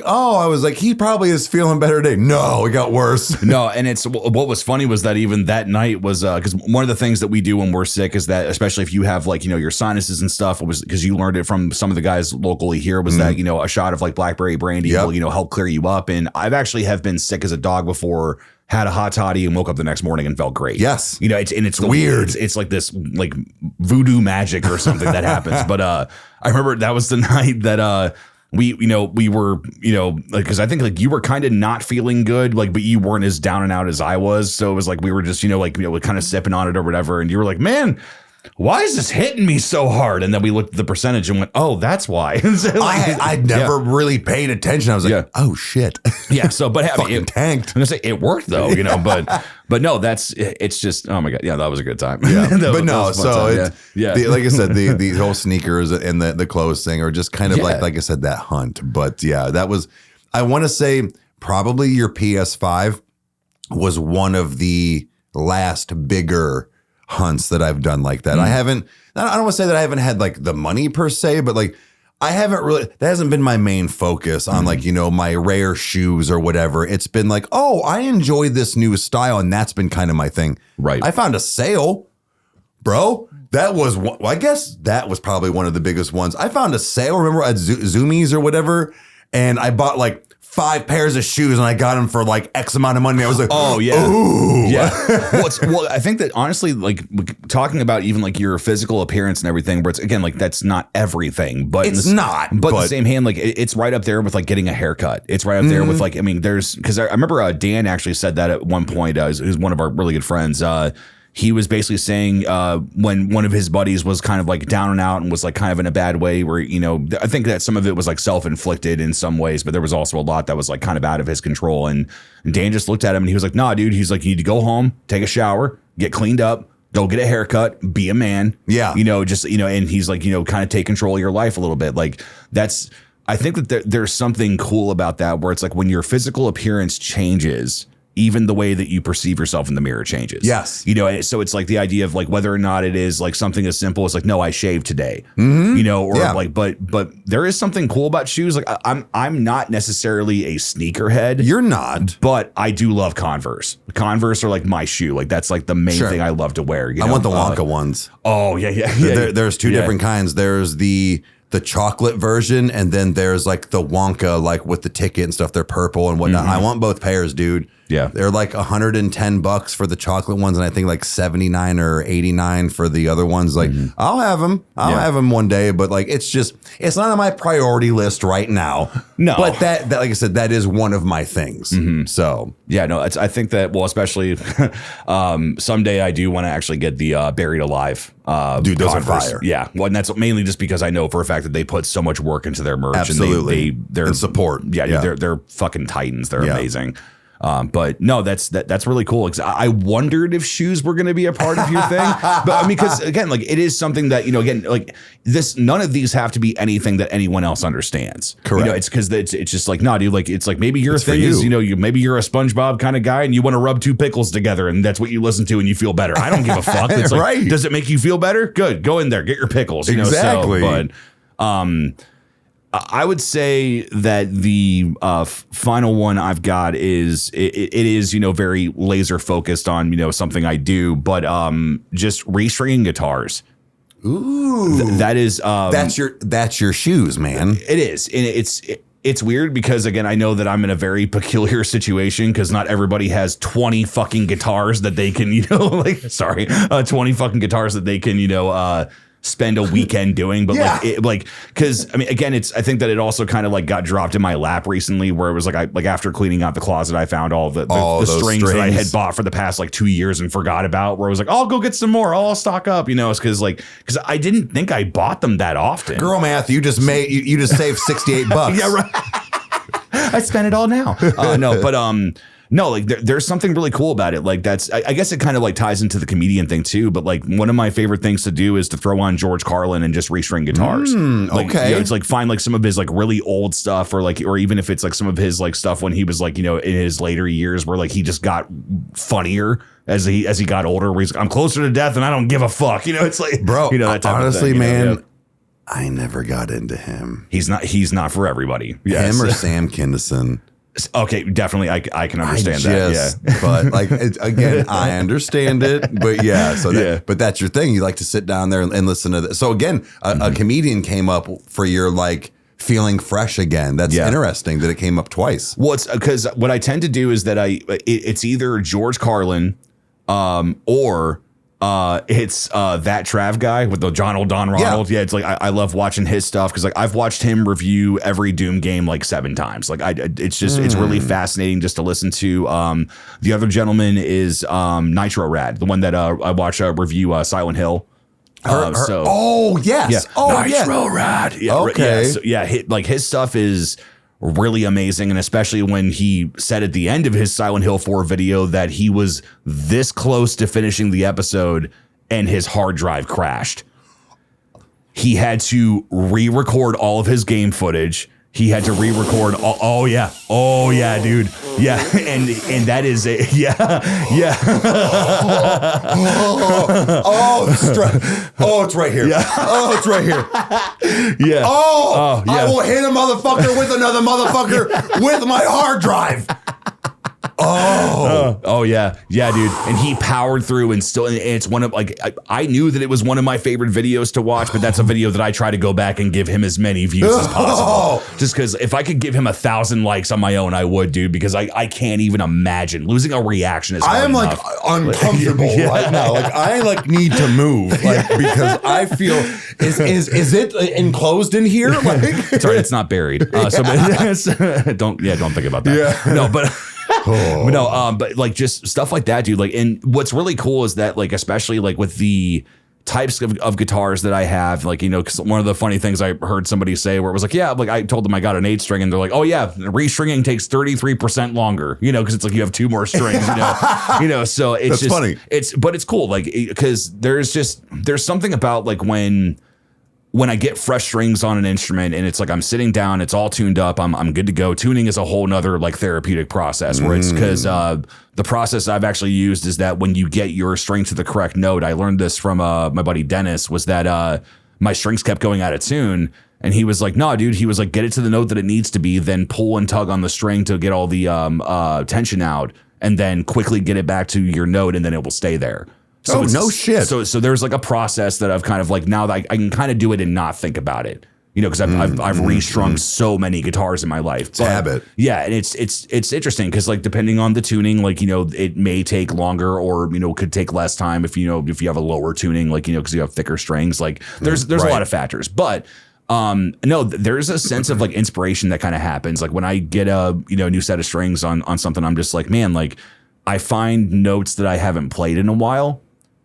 he probably is feeling better today. No, it got worse. No. And what was funny was that even that night was because one of the things that we do when we're sick is that, especially if you have like, you know, your sinuses and stuff, was because you learned it from some of the guys locally here, was that, you know, a shot of like blackberry brandy will, you know, help clear you up. And I've actually have been sick as a dog before, had a hot toddy and woke up the next morning and felt great. Yes. You know, it's weird. It's like this like voodoo magic or something that happens. But I remember that was the night that we were, you know, like, cause I think like you were kind of not feeling good, like, but you weren't as down and out as I was. So it was like, we were just, you know, kind of sipping on it or whatever. And you were like, man, why is this hitting me so hard? And then we looked at the percentage and went, oh, that's why. So like, I'd never really paid attention. I was like, oh shit. Yeah. So, but fucking tanked. I'm gonna say it worked though, you know, but no, it's just, oh my God. Yeah, that was a good time. Yeah. But no, so it's, like I said, the whole sneakers and the clothes thing are just kind of like I said, that hunt. But yeah, that was, I want to say probably your PS5 was one of the last bigger hunts that I've done like that. I don't want to say that I haven't had like the money per se, but like I haven't really, that hasn't been my main focus on like, you know, my rare shoes or whatever. It's been like, oh, I enjoy this new style. And that's been kind of my thing. Right. I found a sale, bro. That was, well, I guess that was probably one of the biggest ones. I found a sale, remember at Zoomies or whatever. And I bought like 5 pairs of shoes and I got them for like X amount of money. I was like, oh yeah. Ooh. Yeah. Well, I think that honestly, like talking about even like your physical appearance and everything, where it's again, like that's not everything, but it's not, but the same hand, like it's right up there with like getting a haircut. It's right up there with like, I mean, because I remember Dan actually said that at one point, who's one of our really good friends, he was basically saying when one of his buddies was kind of like down and out and was like kind of in a bad way where, you know, I think that some of it was like self-inflicted in some ways, but there was also a lot that was like kind of out of his control. And Dan just looked at him and he was like, nah, dude, he's like, you need to go home, take a shower, get cleaned up, go get a haircut, be a man. Yeah. You know, just, you know, and he's like, you know, kind of take control of your life a little bit. Like that's, I think that there's something cool about that where it's like when your physical appearance changes, even the way that you perceive yourself in the mirror changes. Yes. You know, so it's like the idea of like whether or not it is like something as simple as like, no, I shaved today, you know, or like, but there is something cool about shoes. Like I'm not necessarily a sneakerhead. You're not. But I do love Converse. Converse are like my shoe. Like that's like the main thing I love to wear. You know? I want the Wonka ones. Oh yeah. There's two different kinds. There's the chocolate version, and then there's like the Wonka, like with the ticket and stuff. They're purple and whatnot. I want both pairs, dude. Yeah. They're like $110 for the chocolate ones, and I think like 79 or 89 for the other ones. Like I'll have them. I'll have them one day, but like it's not on my priority list right now. No. But that like I said, that is one of my things. So yeah, no, I think that, well, especially someday I do want to actually get the Buried Alive. Dude, those Converse. are fire. Yeah. Well, and that's mainly just because I know for a fact that they put so much work into their merch. Absolutely. And they're and support. Yeah. They're fucking titans. They're amazing. But no, that's really cool. I wondered if shoes were going to be a part of your thing, but I mean, because again, like it is something that, you know, again, like this, none of these have to be anything that anyone else understands. Correct. You know, it's because it's just like, nah, dude, like it's like maybe your thing you. is, you know, maybe you're a SpongeBob kind of guy and you want to rub 2 pickles together and that's what you listen to and you feel better. I don't give a fuck. It's like, Right. Does it make you feel better? Good, go in there, get your pickles. You Exactly. know, so, but I would say that the final one I've got is it is, you know, very laser focused on, you know, something I do, but just restringing guitars. Ooh, That is that's your shoes, man. it is, and it's weird because again I know that I'm in a very peculiar situation because not everybody has 20 fucking guitars that they can, you know, like 20 fucking guitars that they can, you know, spend a weekend doing, but like because I mean again I think that it also kind of like got dropped in my lap recently where it was like I after cleaning out the closet I found all the strings that I had bought for the past like 2 years and forgot about, where I was like, I'll go get some more, I'll stock up, you know. It's because I didn't think I bought them that often. Girl math, you just saved $68. Yeah, right. I spent it all now. No, but no, like there's something really cool about it. Like that's, I guess it kind of like ties into the comedian thing too. But like one of my favorite things to do is to throw on George Carlin and just restring guitars. Like, okay. You know, it's like find like some of his like really old stuff, or even if it's like some of his like stuff when he was like, you know, in his later years where like he just got funnier as he got older. Where he's, I'm closer to death and I don't give a fuck. You know, it's like, bro. You know, that type honestly, of thing, man. You know? I never got into him. He's not for everybody. Yes. Him or Sam Kinison. Okay, definitely. I can understand that. Yeah. But like, again, I understand it. But yeah, so but that's your thing. You like to sit down there and listen to that. So again, a comedian came up for your like feeling fresh again. That's interesting that it came up twice. Well, it's because what I tend to do is that it's either George Carlin, or it's that Trav guy with the Don Ronald. Yeah, it's like I love watching his stuff because like I've watched him review every Doom game like 7 times. Like it's really fascinating just to listen to. The other gentleman is Nitro Rad, the one that I watch review Silent Hill. Oh yes, yeah. oh Nitro Rad. Yeah, okay, his stuff is really amazing, and especially when he said at the end of his Silent Hill 4 video that he was this close to finishing the episode and his hard drive crashed. He had to re-record all of his game footage. he had to re-record. Oh yeah, dude. Yeah, and that is it. Yeah. It's right here. Yeah. Oh, it's right here. Yeah. Oh, yeah. I will hit a motherfucker with another motherfucker with my hard drive. Oh yeah, dude. And he powered through, and still, and it's one of like I knew that it was one of my favorite videos to watch, but that's a video that I try to go back and give him as many views as possible. Just because if I could give him 1,000 likes on my own, I would, dude. Because I can't even imagine losing a reaction. I am enough. like uncomfortable right now. Like I like need to move, like because I feel is it enclosed in here? Like sorry, it's not buried. So don't think about that. Yeah. No, but. But like just stuff like that, dude. Like, and what's really cool is that, like, especially like with the types of guitars that I have, like, you know, because one of the funny things I heard somebody say where it was like, yeah, like I told them I got an 8-string, and they're like, oh yeah, restringing takes 33% longer, you know, because it's like you have 2 more strings, you know, so it's That's just funny. But it's cool, like, because there's something about like when I get fresh strings on an instrument and it's like I'm sitting down, it's all tuned up, I'm good to go. Tuning is a whole nother like therapeutic process where it's because the process I've actually used is that when you get your string to the correct note, I learned this from my buddy Dennis, was that my strings kept going out of tune. And he was like, no, dude, he was like, get it to the note that it needs to be, then pull and tug on the string to get all the tension out, and then quickly get it back to your note, and then it will stay there. So no shit. So there's like a process that I've kind of like, now that I can kind of do it and not think about it, you know, because I've restrung so many guitars in my life. It's a habit. Yeah, and it's interesting because like depending on the tuning, like, you know, it may take longer or, you know, could take less time if you have a lower tuning, like, you know, because you have thicker strings. Like there's a lot of factors, but no, there's a sense of like inspiration that kind of happens. Like when I get a, you know, new set of strings on something, I'm just like, man, like I find notes that I haven't played in a while,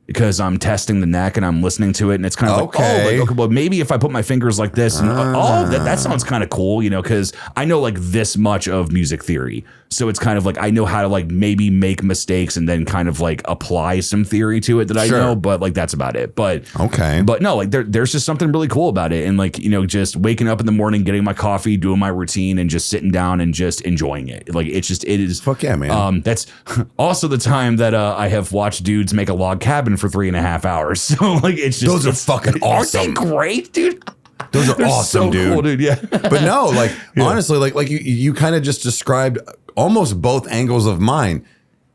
because I'm testing the neck and I'm listening to it, and it's kind of okay, well, maybe if I put my fingers like this, and that sounds kind of cool, you know, because I know like this much of music theory, so it's kind of like I know how to like maybe make mistakes and then kind of like apply some theory to it that I know, but like that's about it. But no, like there's just something really cool about it, and like, you know, just waking up in the morning, getting my coffee, doing my routine, and just sitting down and just enjoying it. Like it is. Fuck yeah, man. That's also the time that I have watched dudes make a log cabin for 3.5 hours. So like it's just those are fucking awesome. Aren't they great, dude? Those are awesome, so dude. Cool, dude. Yeah. But no, like honestly, like you kind of just described almost both angles of mine.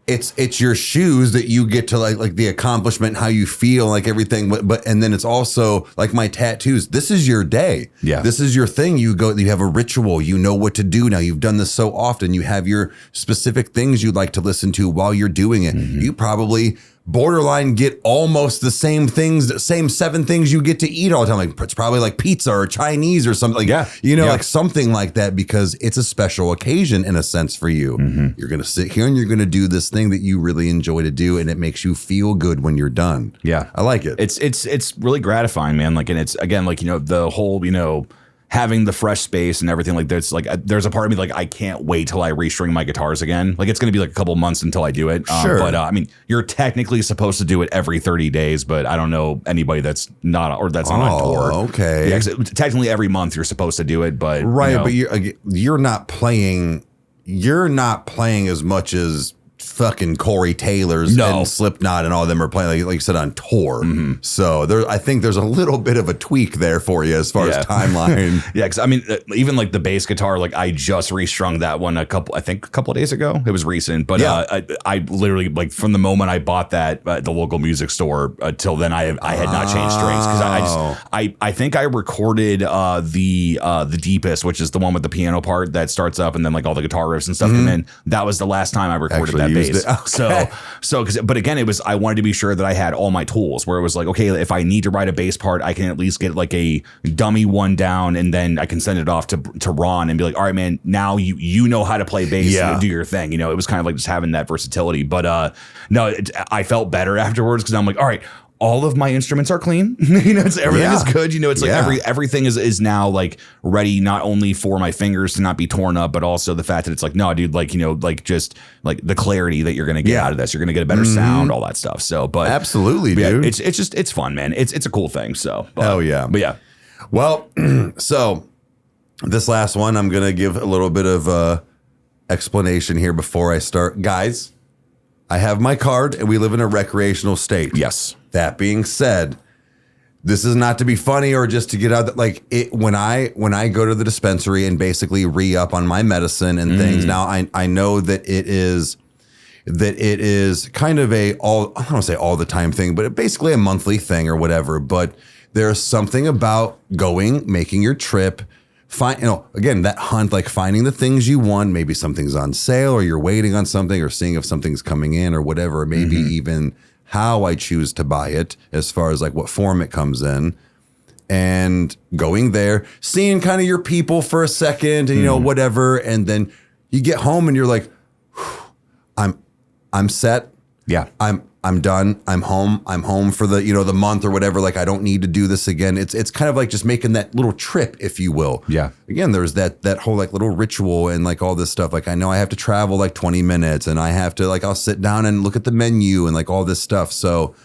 It's your shoes that you get to like the accomplishment, how you feel, like everything. But and then it's also like my tattoos. This is your day. Yeah. This is your thing. You have a ritual. You know what to do now. You've done this so often. You have your specific things you like to listen to while you're doing it. Mm-hmm. You probably borderline get almost the same things, the same 7 things you get to eat all the time. Like it's probably like pizza or Chinese or something. Like, like something like that, because it's a special occasion in a sense for you. Mm-hmm. You're going to sit here and you're going to do this thing that you really enjoy to do, and it makes you feel good when you're done. Yeah. I like it. It's really gratifying, man. Like, and it's again, like, you know, the whole, you know, having the fresh space and everything like this, like there's a part of me like I can't wait till I restring my guitars again. Like it's going to be like a couple months until I do it. Sure. But I mean, you're technically supposed to do it every 30 days, but I don't know anybody that's not not on tour. Okay. Yeah, technically every month you're supposed to do it, but right. You know. But you're not playing. You're not playing as much as fucking Corey Taylor's and Slipknot and all of them are playing, like you said, on tour. Mm-hmm. So I think there's a little bit of a tweak there for you as far as timeline. Yeah, because I mean, even like the bass guitar, like I just restrung that one a couple of days ago. It was recent, but I literally, like from the moment I bought that at the local music store till then, I had not changed strings, because I think I recorded the deepest, which is the one with the piano part that starts up and then like all the guitar riffs and stuff come in. That was the last time I recorded that bass. Okay. But again, it was, I wanted to be sure that I had all my tools, where it was like, okay, if I need to write a bass part, I can at least get like a dummy one down, and then I can send it off to Ron and be like, all right, man, now you know how to play bass, and do your thing. You know, it was kind of like just having that versatility. But no, I felt better afterwards, because I'm like, all right, all of my instruments are clean. You know, everything is good. You know, it's like everything is now like ready, not only for my fingers to not be torn up, but also the fact that it's like, no, dude, like, you know, like just like the clarity that you're going to get out of this. You're going to get a better sound, all that stuff. So, but absolutely, dude. It's fun, man. It's a cool thing. So, hell yeah. But yeah. Well, so This last one, I'm going to give a little bit of explanation here before I start. Guys, I have my card and we live in a recreational state. Yes. That being said, this is not to be funny or just to get out. Like it, when I go to the dispensary and basically re-up on my medicine and things. Now I know that it is kind of I don't want to say all the time thing, but basically a monthly thing or whatever. But there's something about making your trip. Again, that hunt, like finding the things you want, maybe something's on sale or you're waiting on something or seeing if something's coming in or whatever, maybe even how I choose to buy it as far as like what form it comes in, and going there, seeing kind of your people for a second and, whatever. And then you get home and you're like, I'm set. Yeah. I'm done. I'm home for the, the month or whatever. Like, I don't need to do this again. It's kind of like just making that little trip, if you will. Yeah. Again, there's that whole like little ritual and like all this stuff. Like, I know I have to travel like 20 minutes and I have to I'll sit down and look at the menu and like all this stuff. So,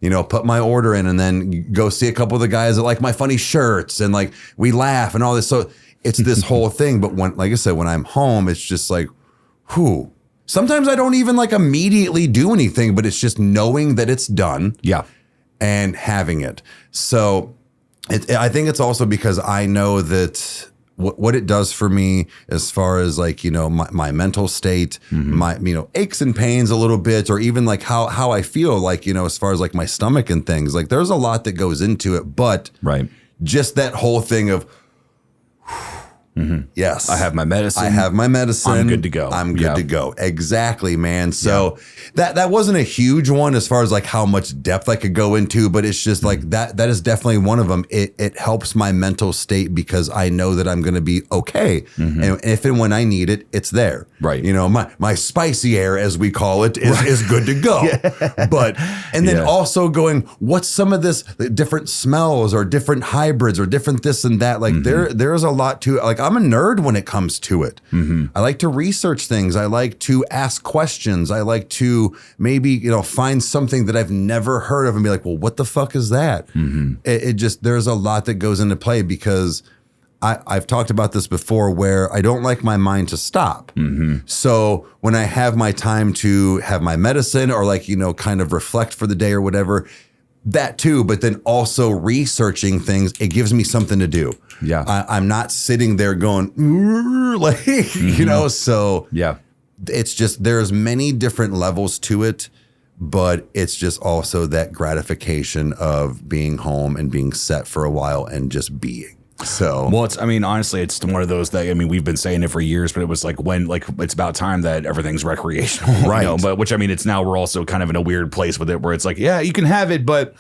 put my order in and then go see a couple of the guys that like my funny shirts and like we laugh and all this. So it's this whole thing. But like I said, when I'm home, it's just like, whew. Sometimes I don't even like immediately do anything, but it's just knowing that it's done. Yeah. And having it. So I think it's also because I know that what it does for me as far as like, my mental state, my, aches and pains a little bit, or even like how I feel like, as far as like my stomach and things, like there's a lot that goes into it, but just that whole thing of, yes, I have my medicine. I'm good to go. I'm good to go. Exactly, man. So that wasn't a huge one as far as like how much depth I could go into, but it's just like that is definitely one of them. It helps my mental state because I know that I'm going to be okay. And if and when I need it, it's there. Right. My spicy air, as we call it, is good to go. But, and then also going, what's some of this different smells or different hybrids or different this and that? Like there's a lot to it. Like, I'm a nerd when it comes to it. I like to research things. I like to ask questions. I like to maybe, find something that I've never heard of and be like, well, what the fuck is that? It just, there's a lot that goes into play because I've talked about this before where I don't like my mind to stop. So when I have my time to have my medicine or like, kind of reflect for the day or whatever, that too, but then also researching things, it gives me something to do. Yeah. I'm not sitting there going, like, so yeah, it's just, there's many different levels to it, but it's just also that gratification of being home and being set for a while and just being. So, well, honestly, it's one of those that, we've been saying it for years, but it was like it's about time that everything's recreational, right? But it's now we're also kind of in a weird place with it where it's like, yeah, you can have it, but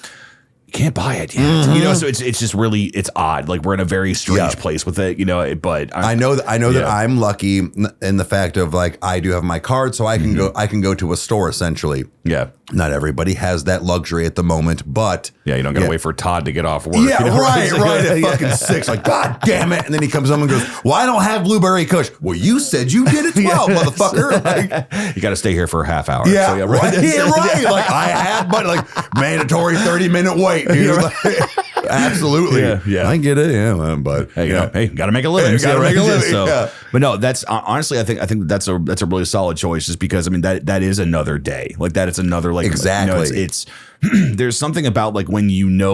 you can't buy it yet. So it's just really, it's odd. Like we're in a very strange place with it, but I know that I'm lucky in the fact of like, I do have my card, so I can go to a store essentially. Yeah. Not everybody has that luxury at the moment, but yeah, you don't gotta wait for Todd to get off work. Yeah, right. At fucking 6, like, God damn it. And then he comes home and goes, well, I don't have blueberry kush. Well, you said you did at 12, motherfucker. Like, you gotta stay here for a half hour. Yeah, so, right. Like I had, but like mandatory 30-minute wait. Absolutely. Yeah. I get it. Yeah, but hey, gotta make a living. Gotta make a living. So, but no, that's honestly, I think that's a really solid choice, just because that is another day. Like that, it's another like exactly. It's there's something about like when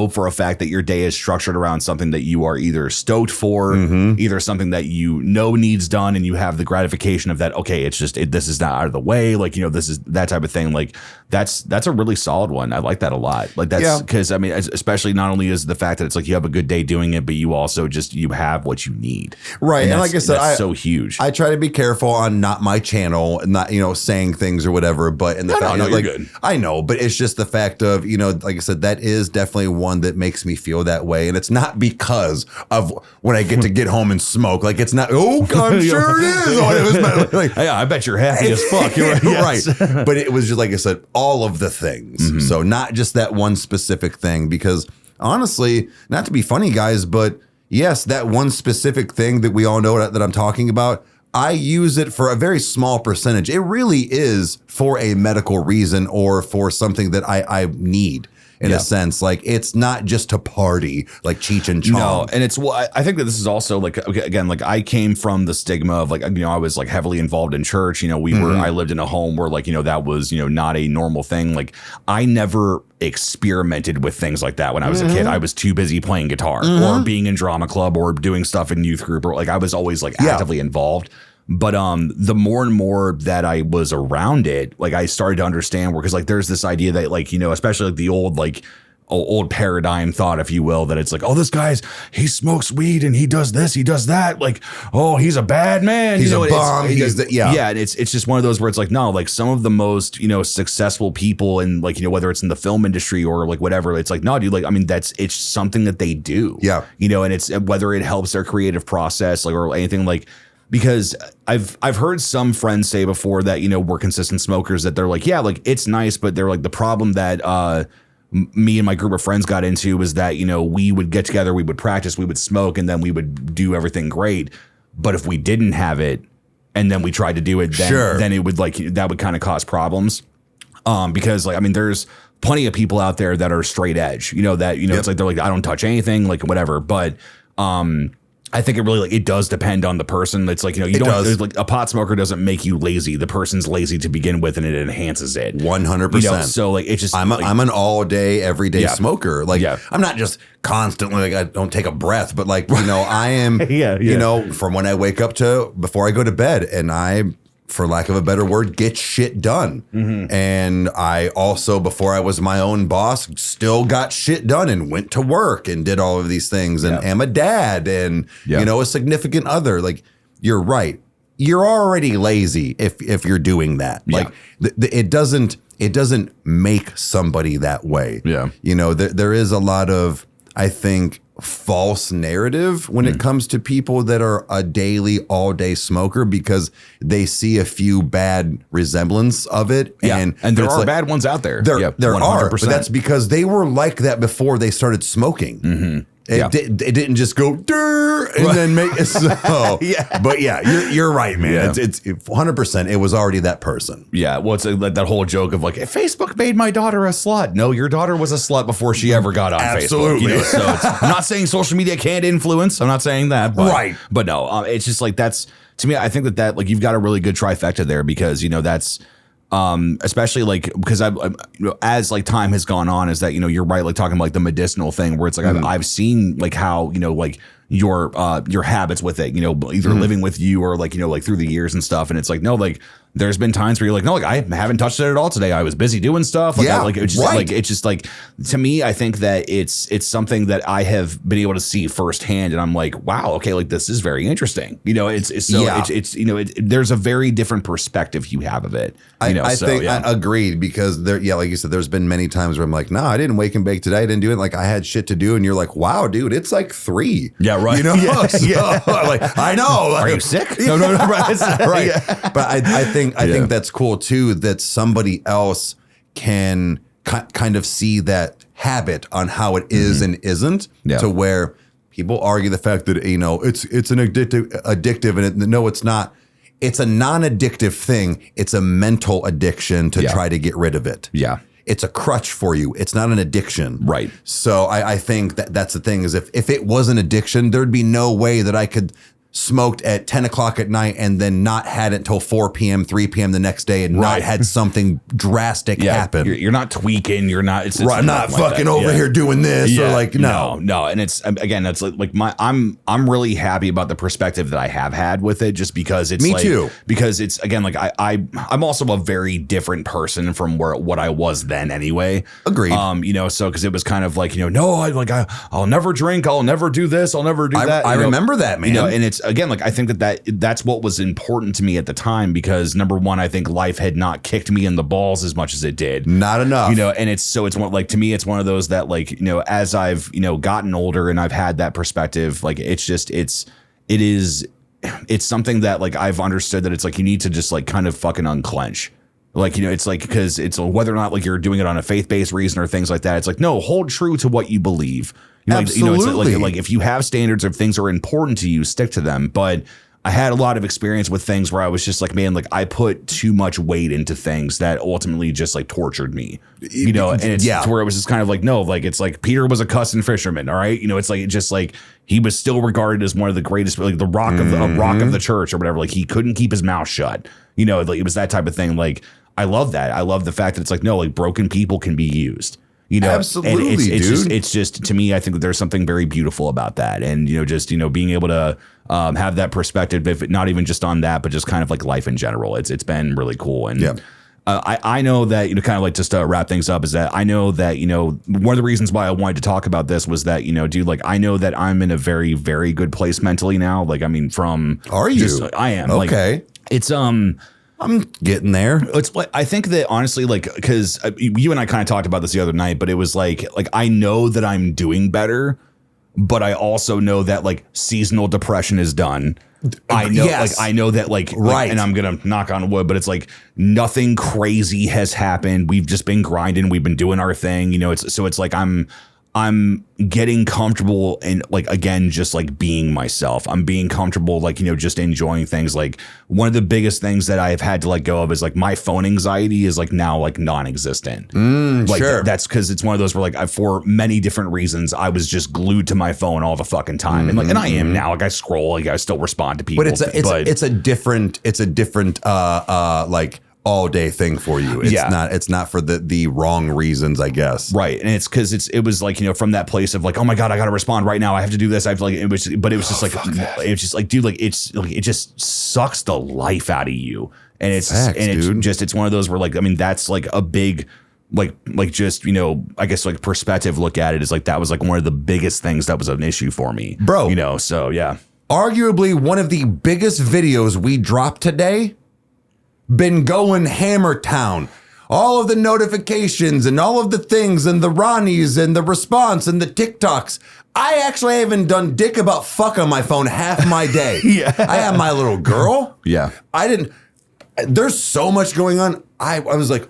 for a fact that your day is structured around something that you are either stoked for, either something that needs done, and you have the gratification of that. Okay, it's just this is not out of the way. Like this is that type of thing. Like that's a really solid one. I like that a lot. Like that's because especially not only is the fact that it's like you have a good day doing it, but you also you have what you need. Right, and like I said, that's so huge. I try to be careful on not my channel and not saying things or whatever. But in the fact you're good. I know, but it's just the fact of like I said, that is definitely one that makes me feel that way, and it's not because of when I get home and smoke. Like it's not. Oh, I'm sure it is. Like, yeah, I bet you're happy as fuck. You're right. Yes. Right. But it was just like I said, all of the things. So not just that one specific thing, because honestly, not to be funny, guys, but yes, that one specific thing that we all know that I'm talking about, I use it for a very small percentage. It really is for a medical reason or for something that I need. in a sense. Like it's not just to party like Cheech and Chong. No, and it's I think that this is also like, again, like I came from the stigma of like, I was like heavily involved in church. I lived in a home where like, that was, not a normal thing. Like I never experimented with things like that when I was a kid. I was too busy playing guitar or being in drama club or doing stuff in youth group, or like I was always like actively involved. But the more and more that I was around it, like I started to understand because like there's this idea that like, especially like the old paradigm thought, if you will, that it's like, oh, this he smokes weed and he does this, he does that. Like, oh, he's a bad man. He's a bum. Yeah. And it's just one of those where it's like, no, like some of the most, successful people in like, whether it's in the film industry or like whatever, it's like, no, dude, like, I mean, it's something that they do. Yeah. And it's whether it helps their creative process, like, or anything like, because I've heard some friends say before that, we're consistent smokers, that they're like, yeah, like it's nice, but they're like the problem that, me and my group of friends got into was that, we would get together, we would practice, we would smoke, and then we would do everything great. But if we didn't have it and then we tried to do it, then it would like, that would kind of cause problems. Because like, I mean, there's plenty of people out there that are straight edge, it's like, they're like, I don't touch anything, like whatever. But, I think it really it does depend on the person. It's like, like a pot smoker doesn't make you lazy. The person's lazy to begin with and it enhances it. 100%. So like it's just I'm an all day, everyday smoker. Like I'm not just constantly like I don't take a breath, but like, I am, from when I wake up to before I go to bed, and I, for lack of a better word, get shit done. And I also, before I was my own boss, still got shit done and went to work and did all of these things and am a dad and, a significant other. Like, you're right. You're already lazy if you're doing that. Like it doesn't make somebody that way. Yeah. There is a lot of, I think, false narrative when it comes to people that are a daily, all day smoker, because they see a few bad resemblance of it. And there are bad ones out there. There are, but that's because they were like that before they started smoking. It didn't just go and then make it so. But you're right, man. It's 100%. It was already that person. Yeah. Well, it's like that whole joke of like, Facebook made my daughter a slut. No, your daughter was a slut before she ever got on Facebook. So I'm not saying social media can't influence. I'm not saying that. But, But no, it's just like that's, to me, I think that like you've got a really good trifecta there because, that's, especially like because as like time has gone on, is that you're right, like talking about like the medicinal thing where it's like I've seen like how like your habits with it, either living with you or like like through the years and stuff, and it's like no, like there's been times where you're like no, like I haven't touched it at all today. I was busy doing stuff. Like it's just like to me, I think that it's something that I have been able to see firsthand, and I'm like wow, okay, like this is very interesting. There's a very different perspective you have of it. I think I agreed because there, like you said, there's been many times where I'm like, no, I didn't wake and bake today. I didn't do it. Like I had shit to do, and you're like, wow, dude, it's like 3. Yeah, right. Like I know. Are you sick? No, right. But I think that's cool too, that somebody else can kind of see that habit on how it is and isn't, to where people argue the fact that it's an addictive, and no, it's not. It's a non-addictive thing. It's a mental addiction to try to get rid of it. Yeah. It's a crutch for you. It's not an addiction. Right. So I think that's the thing is if it was an addiction, there'd be no way that I could smoked at 10 o'clock at night and then not had it until 4 p.m., 3 p.m. the next day and not had something drastic happen. You're not tweaking. You're not. It's I'm not fucking like over here doing this or like no. And it's again, that's like I'm really happy about the perspective that I have had with it, just because it's me too. Because it's again like I'm also a very different person from what I was then anyway. Agreed. So because it was kind of like no, I'll never drink. I'll never do this. I'll never do that. I remember that, man. And it's again like I think that's what was important to me at the time, because number one, I think life had not kicked me in the balls as much as it did. Not enough. And it's like to me, it's one of those that like as I've gotten older and I've had that perspective, like it's something that like I've understood that it's like you need to just like kind of fucking unclench. Like, it's like, because it's whether or not like you're doing it on a faith-based reason or things like that. It's like, no, hold true to what you believe. Absolutely. It's like if you have standards, if things are important to you, stick to them. But I had a lot of experience with things where I was just like, man, like I put too much weight into things that ultimately just like tortured me, you know, and it's to where it was just kind of like, no, like it's like Peter was a cussing fisherman. All right. You know, it's like, it just like he was still regarded as one of the greatest, like the rock of the rock of the church or whatever. Like he couldn't keep his mouth shut, you know, like it was that type of thing. Like I love that. I love the fact that it's like, no, like broken people can be used. You know, absolutely, and dude. It's just to me, I think that there's something very beautiful about that, and you know, just you know, being able to have that perspective, if not even just on that, but just kind of like life in general. It's been really cool, and I know that you know, kind of like just to wrap things up, is that I know that you know one of the reasons why I wanted to talk about this was that you know, dude, like I know that I'm in a very very good place mentally now. Like I mean, from I am okay. Like, it's I'm getting there. It's like I think that honestly, like, because you and I kind of talked about this the other night, but it was like I know that I'm doing better, but I also know that like seasonal depression is done. I know, like, I know that, like, and I'm gonna knock on wood, but it's like nothing crazy has happened. We've just been grinding. We've been doing our thing, you know. It's like I'm getting comfortable and like, again, just like being myself. I'm being comfortable, like, you know, just enjoying things. Like one of the biggest things that I've had to let go of is like my phone anxiety is like now like non-existent. Like that's because it's one of those where like for many different reasons, I was just glued to my phone all the fucking time. And like, and I am now, like I scroll, like I still respond to people. But it's a different like all day thing for you. It's not for the wrong reasons, I guess. Right. And it's because it was like, you know, from that place of like, oh my God, I got to respond right now. I have to do this. I have to like, it was just like, it was just like, dude, like it's like, it just sucks the life out of you. And it's one of those where like, I mean, that's like a big, like just, you know, I guess like perspective look at it is like, that was like one of the biggest things that was an issue for me, bro, you know? So yeah. Arguably one of the biggest videos we dropped today been going hammer town. All of the notifications and all of the things and the Ronnies and the response and the TikToks. I actually haven't done dick about fuck on my phone half my day. I have my little girl. There's so much going on. I was like,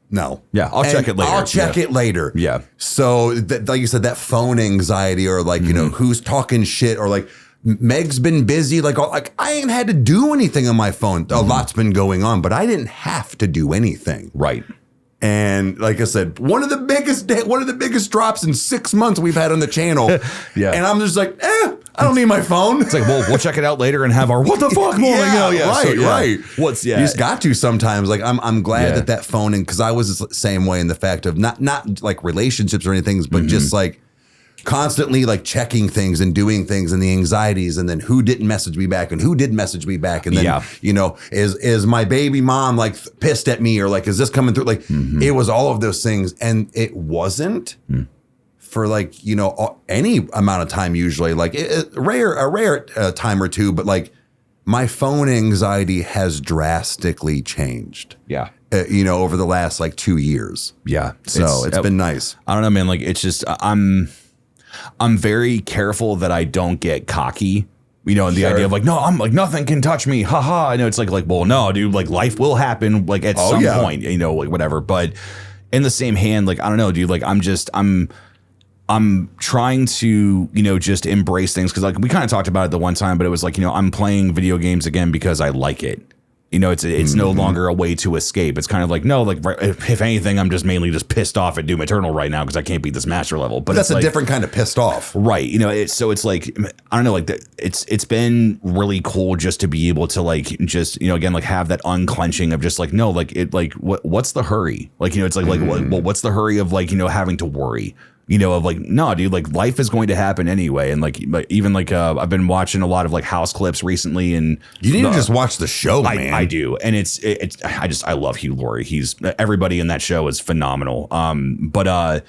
no. Yeah, I'll check it later. I'll check it later. Yeah. So like you said, that phone anxiety or like, you know, who's talking shit or like, Meg's been busy. Like I ain't had to do anything on my phone. A lot's been going on, but I didn't have to do anything. Right. And like I said, one of the biggest drops in 6 months we've had on the channel. And I'm just like, I don't need my phone. It's like, well, we'll check it out later and have our what the fuck moment. Right. You just got to sometimes. Like I'm glad that phone, and because I was the same way in the fact of not like relationships or anything, but just like constantly like checking things and doing things and the anxieties, and then who didn't message me back and who did message me back, and then you know, is my baby mom like pissed at me, or like is this coming through, like it was all of those things, and it wasn't for like, you know, any amount of time usually, like a rare time or two, but like my phone anxiety has drastically changed. You know, over the last like 2 years. So it's been nice. I don't know, man. Like it's just I'm very careful that I don't get cocky, you know, and the idea of like, no, I'm like, nothing can touch me. Haha. I know it's like, well, no, dude, like life will happen like at some point, you know, like whatever. But in the same hand, like, I don't know, dude, like I'm trying to, you know, just embrace things. Cause like we kind of talked about it the one time, but it was like, you know, I'm playing video games again because I like it. You know, it's no longer a way to escape. It's kind of like, no, like if anything, I'm just mainly just pissed off at Doom Eternal right now because I can't beat this master level. But that's a different kind of pissed off, right? You know, it's like, I don't know, like it's been really cool just to be able to like just, you know, again, like have that unclenching of just like, no, like it, like what's the hurry? Like, you know, it's like well, what's the hurry of like, you know, having to worry? You know, of like, no, dude, like life is going to happen anyway. And like, even like, I've been watching a lot of like house clips recently, and you need to just watch the show, man. I do. And I love Hugh Laurie. Everybody in that show is phenomenal. But I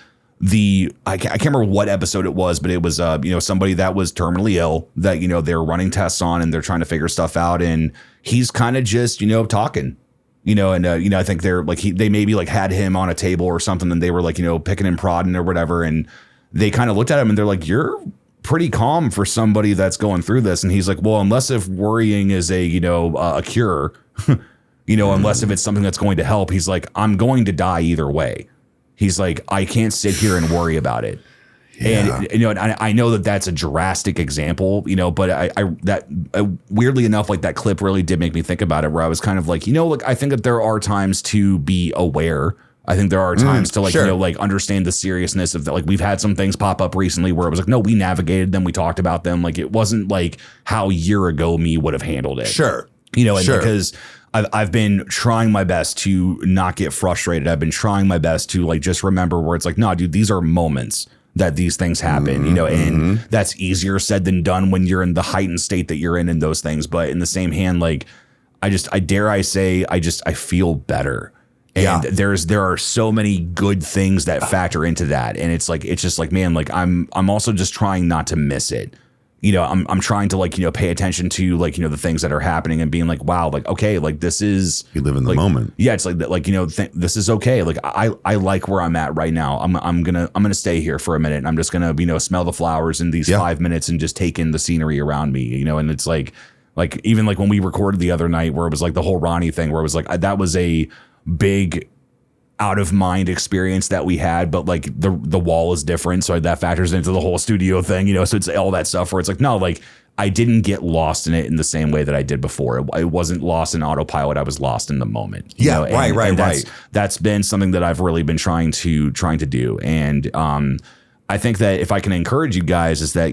can't remember what episode it was, but it was, you know, somebody that was terminally ill that, you know, they're running tests on and they're trying to figure stuff out. And he's kind of just, you know, talking. You know, and, you know, I think they're like, they maybe like had him on a table or something, and they were like, you know, picking and prodding or whatever. And they kind of looked at him and they're like, you're pretty calm for somebody that's going through this. And he's like, well, unless if worrying is a, you know, a cure, you know, unless if it's something that's going to help, he's like, I'm going to die either way. He's like, I can't sit here and worry about it. And I know that that's a drastic example, but weirdly enough, like that clip really did make me think about it, where I was kind of like, I think that there are times to be aware. I think there are times to understand the seriousness of that. Like we've had some things pop up recently where it was like, no, we navigated them. We talked about them. Like it wasn't like how a year ago me would have handled it. Sure. Because I've been trying my best to not get frustrated. I've been trying my best to like just remember where it's like, no, dude, these are moments that these things happen, and that's easier said than done when you're in the heightened state that you're in those things. But in the same hand, like I feel better. And there are so many good things that factor into that. And it's just like, man, like I'm also just trying not to miss it. I'm trying to pay attention to the things that are happening and being like, wow, like, okay, like this is, you live in the moment. Yeah. It's like that, this is okay. Like I like where I'm at right now. I'm going to stay here for a minute. And I'm just going to, smell the flowers in these 5 minutes and just take in the scenery around me, and it's like even like when we recorded the other night where it was like the whole Ronnie thing where it was like, that was a big out of mind experience that we had, but like the wall is different. So that factors into the whole studio thing, so it's all that stuff where it's like, no, like I didn't get lost in it in the same way that I did before. I wasn't lost in autopilot. I was lost in the moment. Right. That's been something that I've really been trying to do. And I think that if I can encourage you guys is that,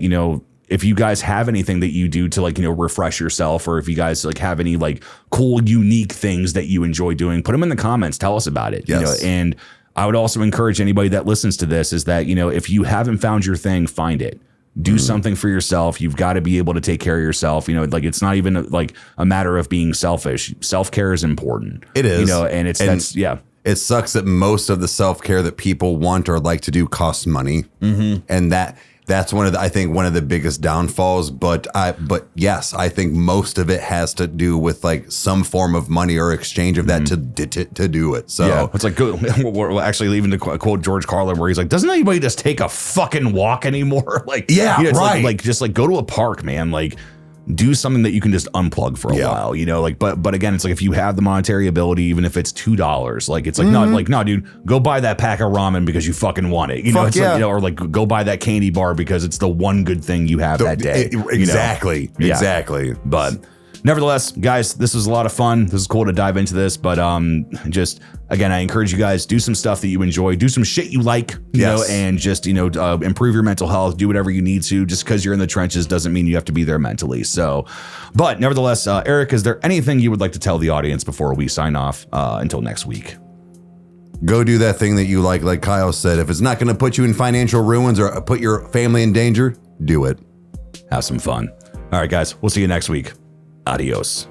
if you guys have anything that you do to refresh yourself, or if you guys have any cool, unique things that you enjoy doing, put them in the comments. Tell us about it. Yes. And I would also encourage anybody that listens to this is that, if you haven't found your thing, find it. Do something for yourself. You've got to be able to take care of yourself. It's not even a matter of being selfish. Self-care is important. It is. And it sucks that most of the self-care that people want or like to do costs money. And that's one of the biggest downfalls. But yes, I think most of it has to do with some form of money or exchange of that to do it. So yeah, it's like we're actually even to quote George Carlin, where he's like, "Doesn't anybody just take a fucking walk anymore?" Right. Just go to a park, man. Do something that you can just unplug for a while, but again, it's like if you have the monetary ability, even if it's $2, it's like no, dude, go buy that pack of ramen because you fucking want it, or go buy that candy bar because it's the one good thing you have that day. Exactly. But nevertheless, guys, this was a lot of fun. This is cool to dive into this, but just again, I encourage you guys, do some stuff that you enjoy, do some shit you like, and just improve your mental health, do whatever you need to. Just because you're in the trenches doesn't mean you have to be there mentally. So, but nevertheless, Eric, is there anything you would like to tell the audience before we sign off until next week? Go do that thing that you like Kyle said. If it's not going to put you in financial ruins or put your family in danger, do it. Have some fun. All right, guys, we'll see you next week. Adios.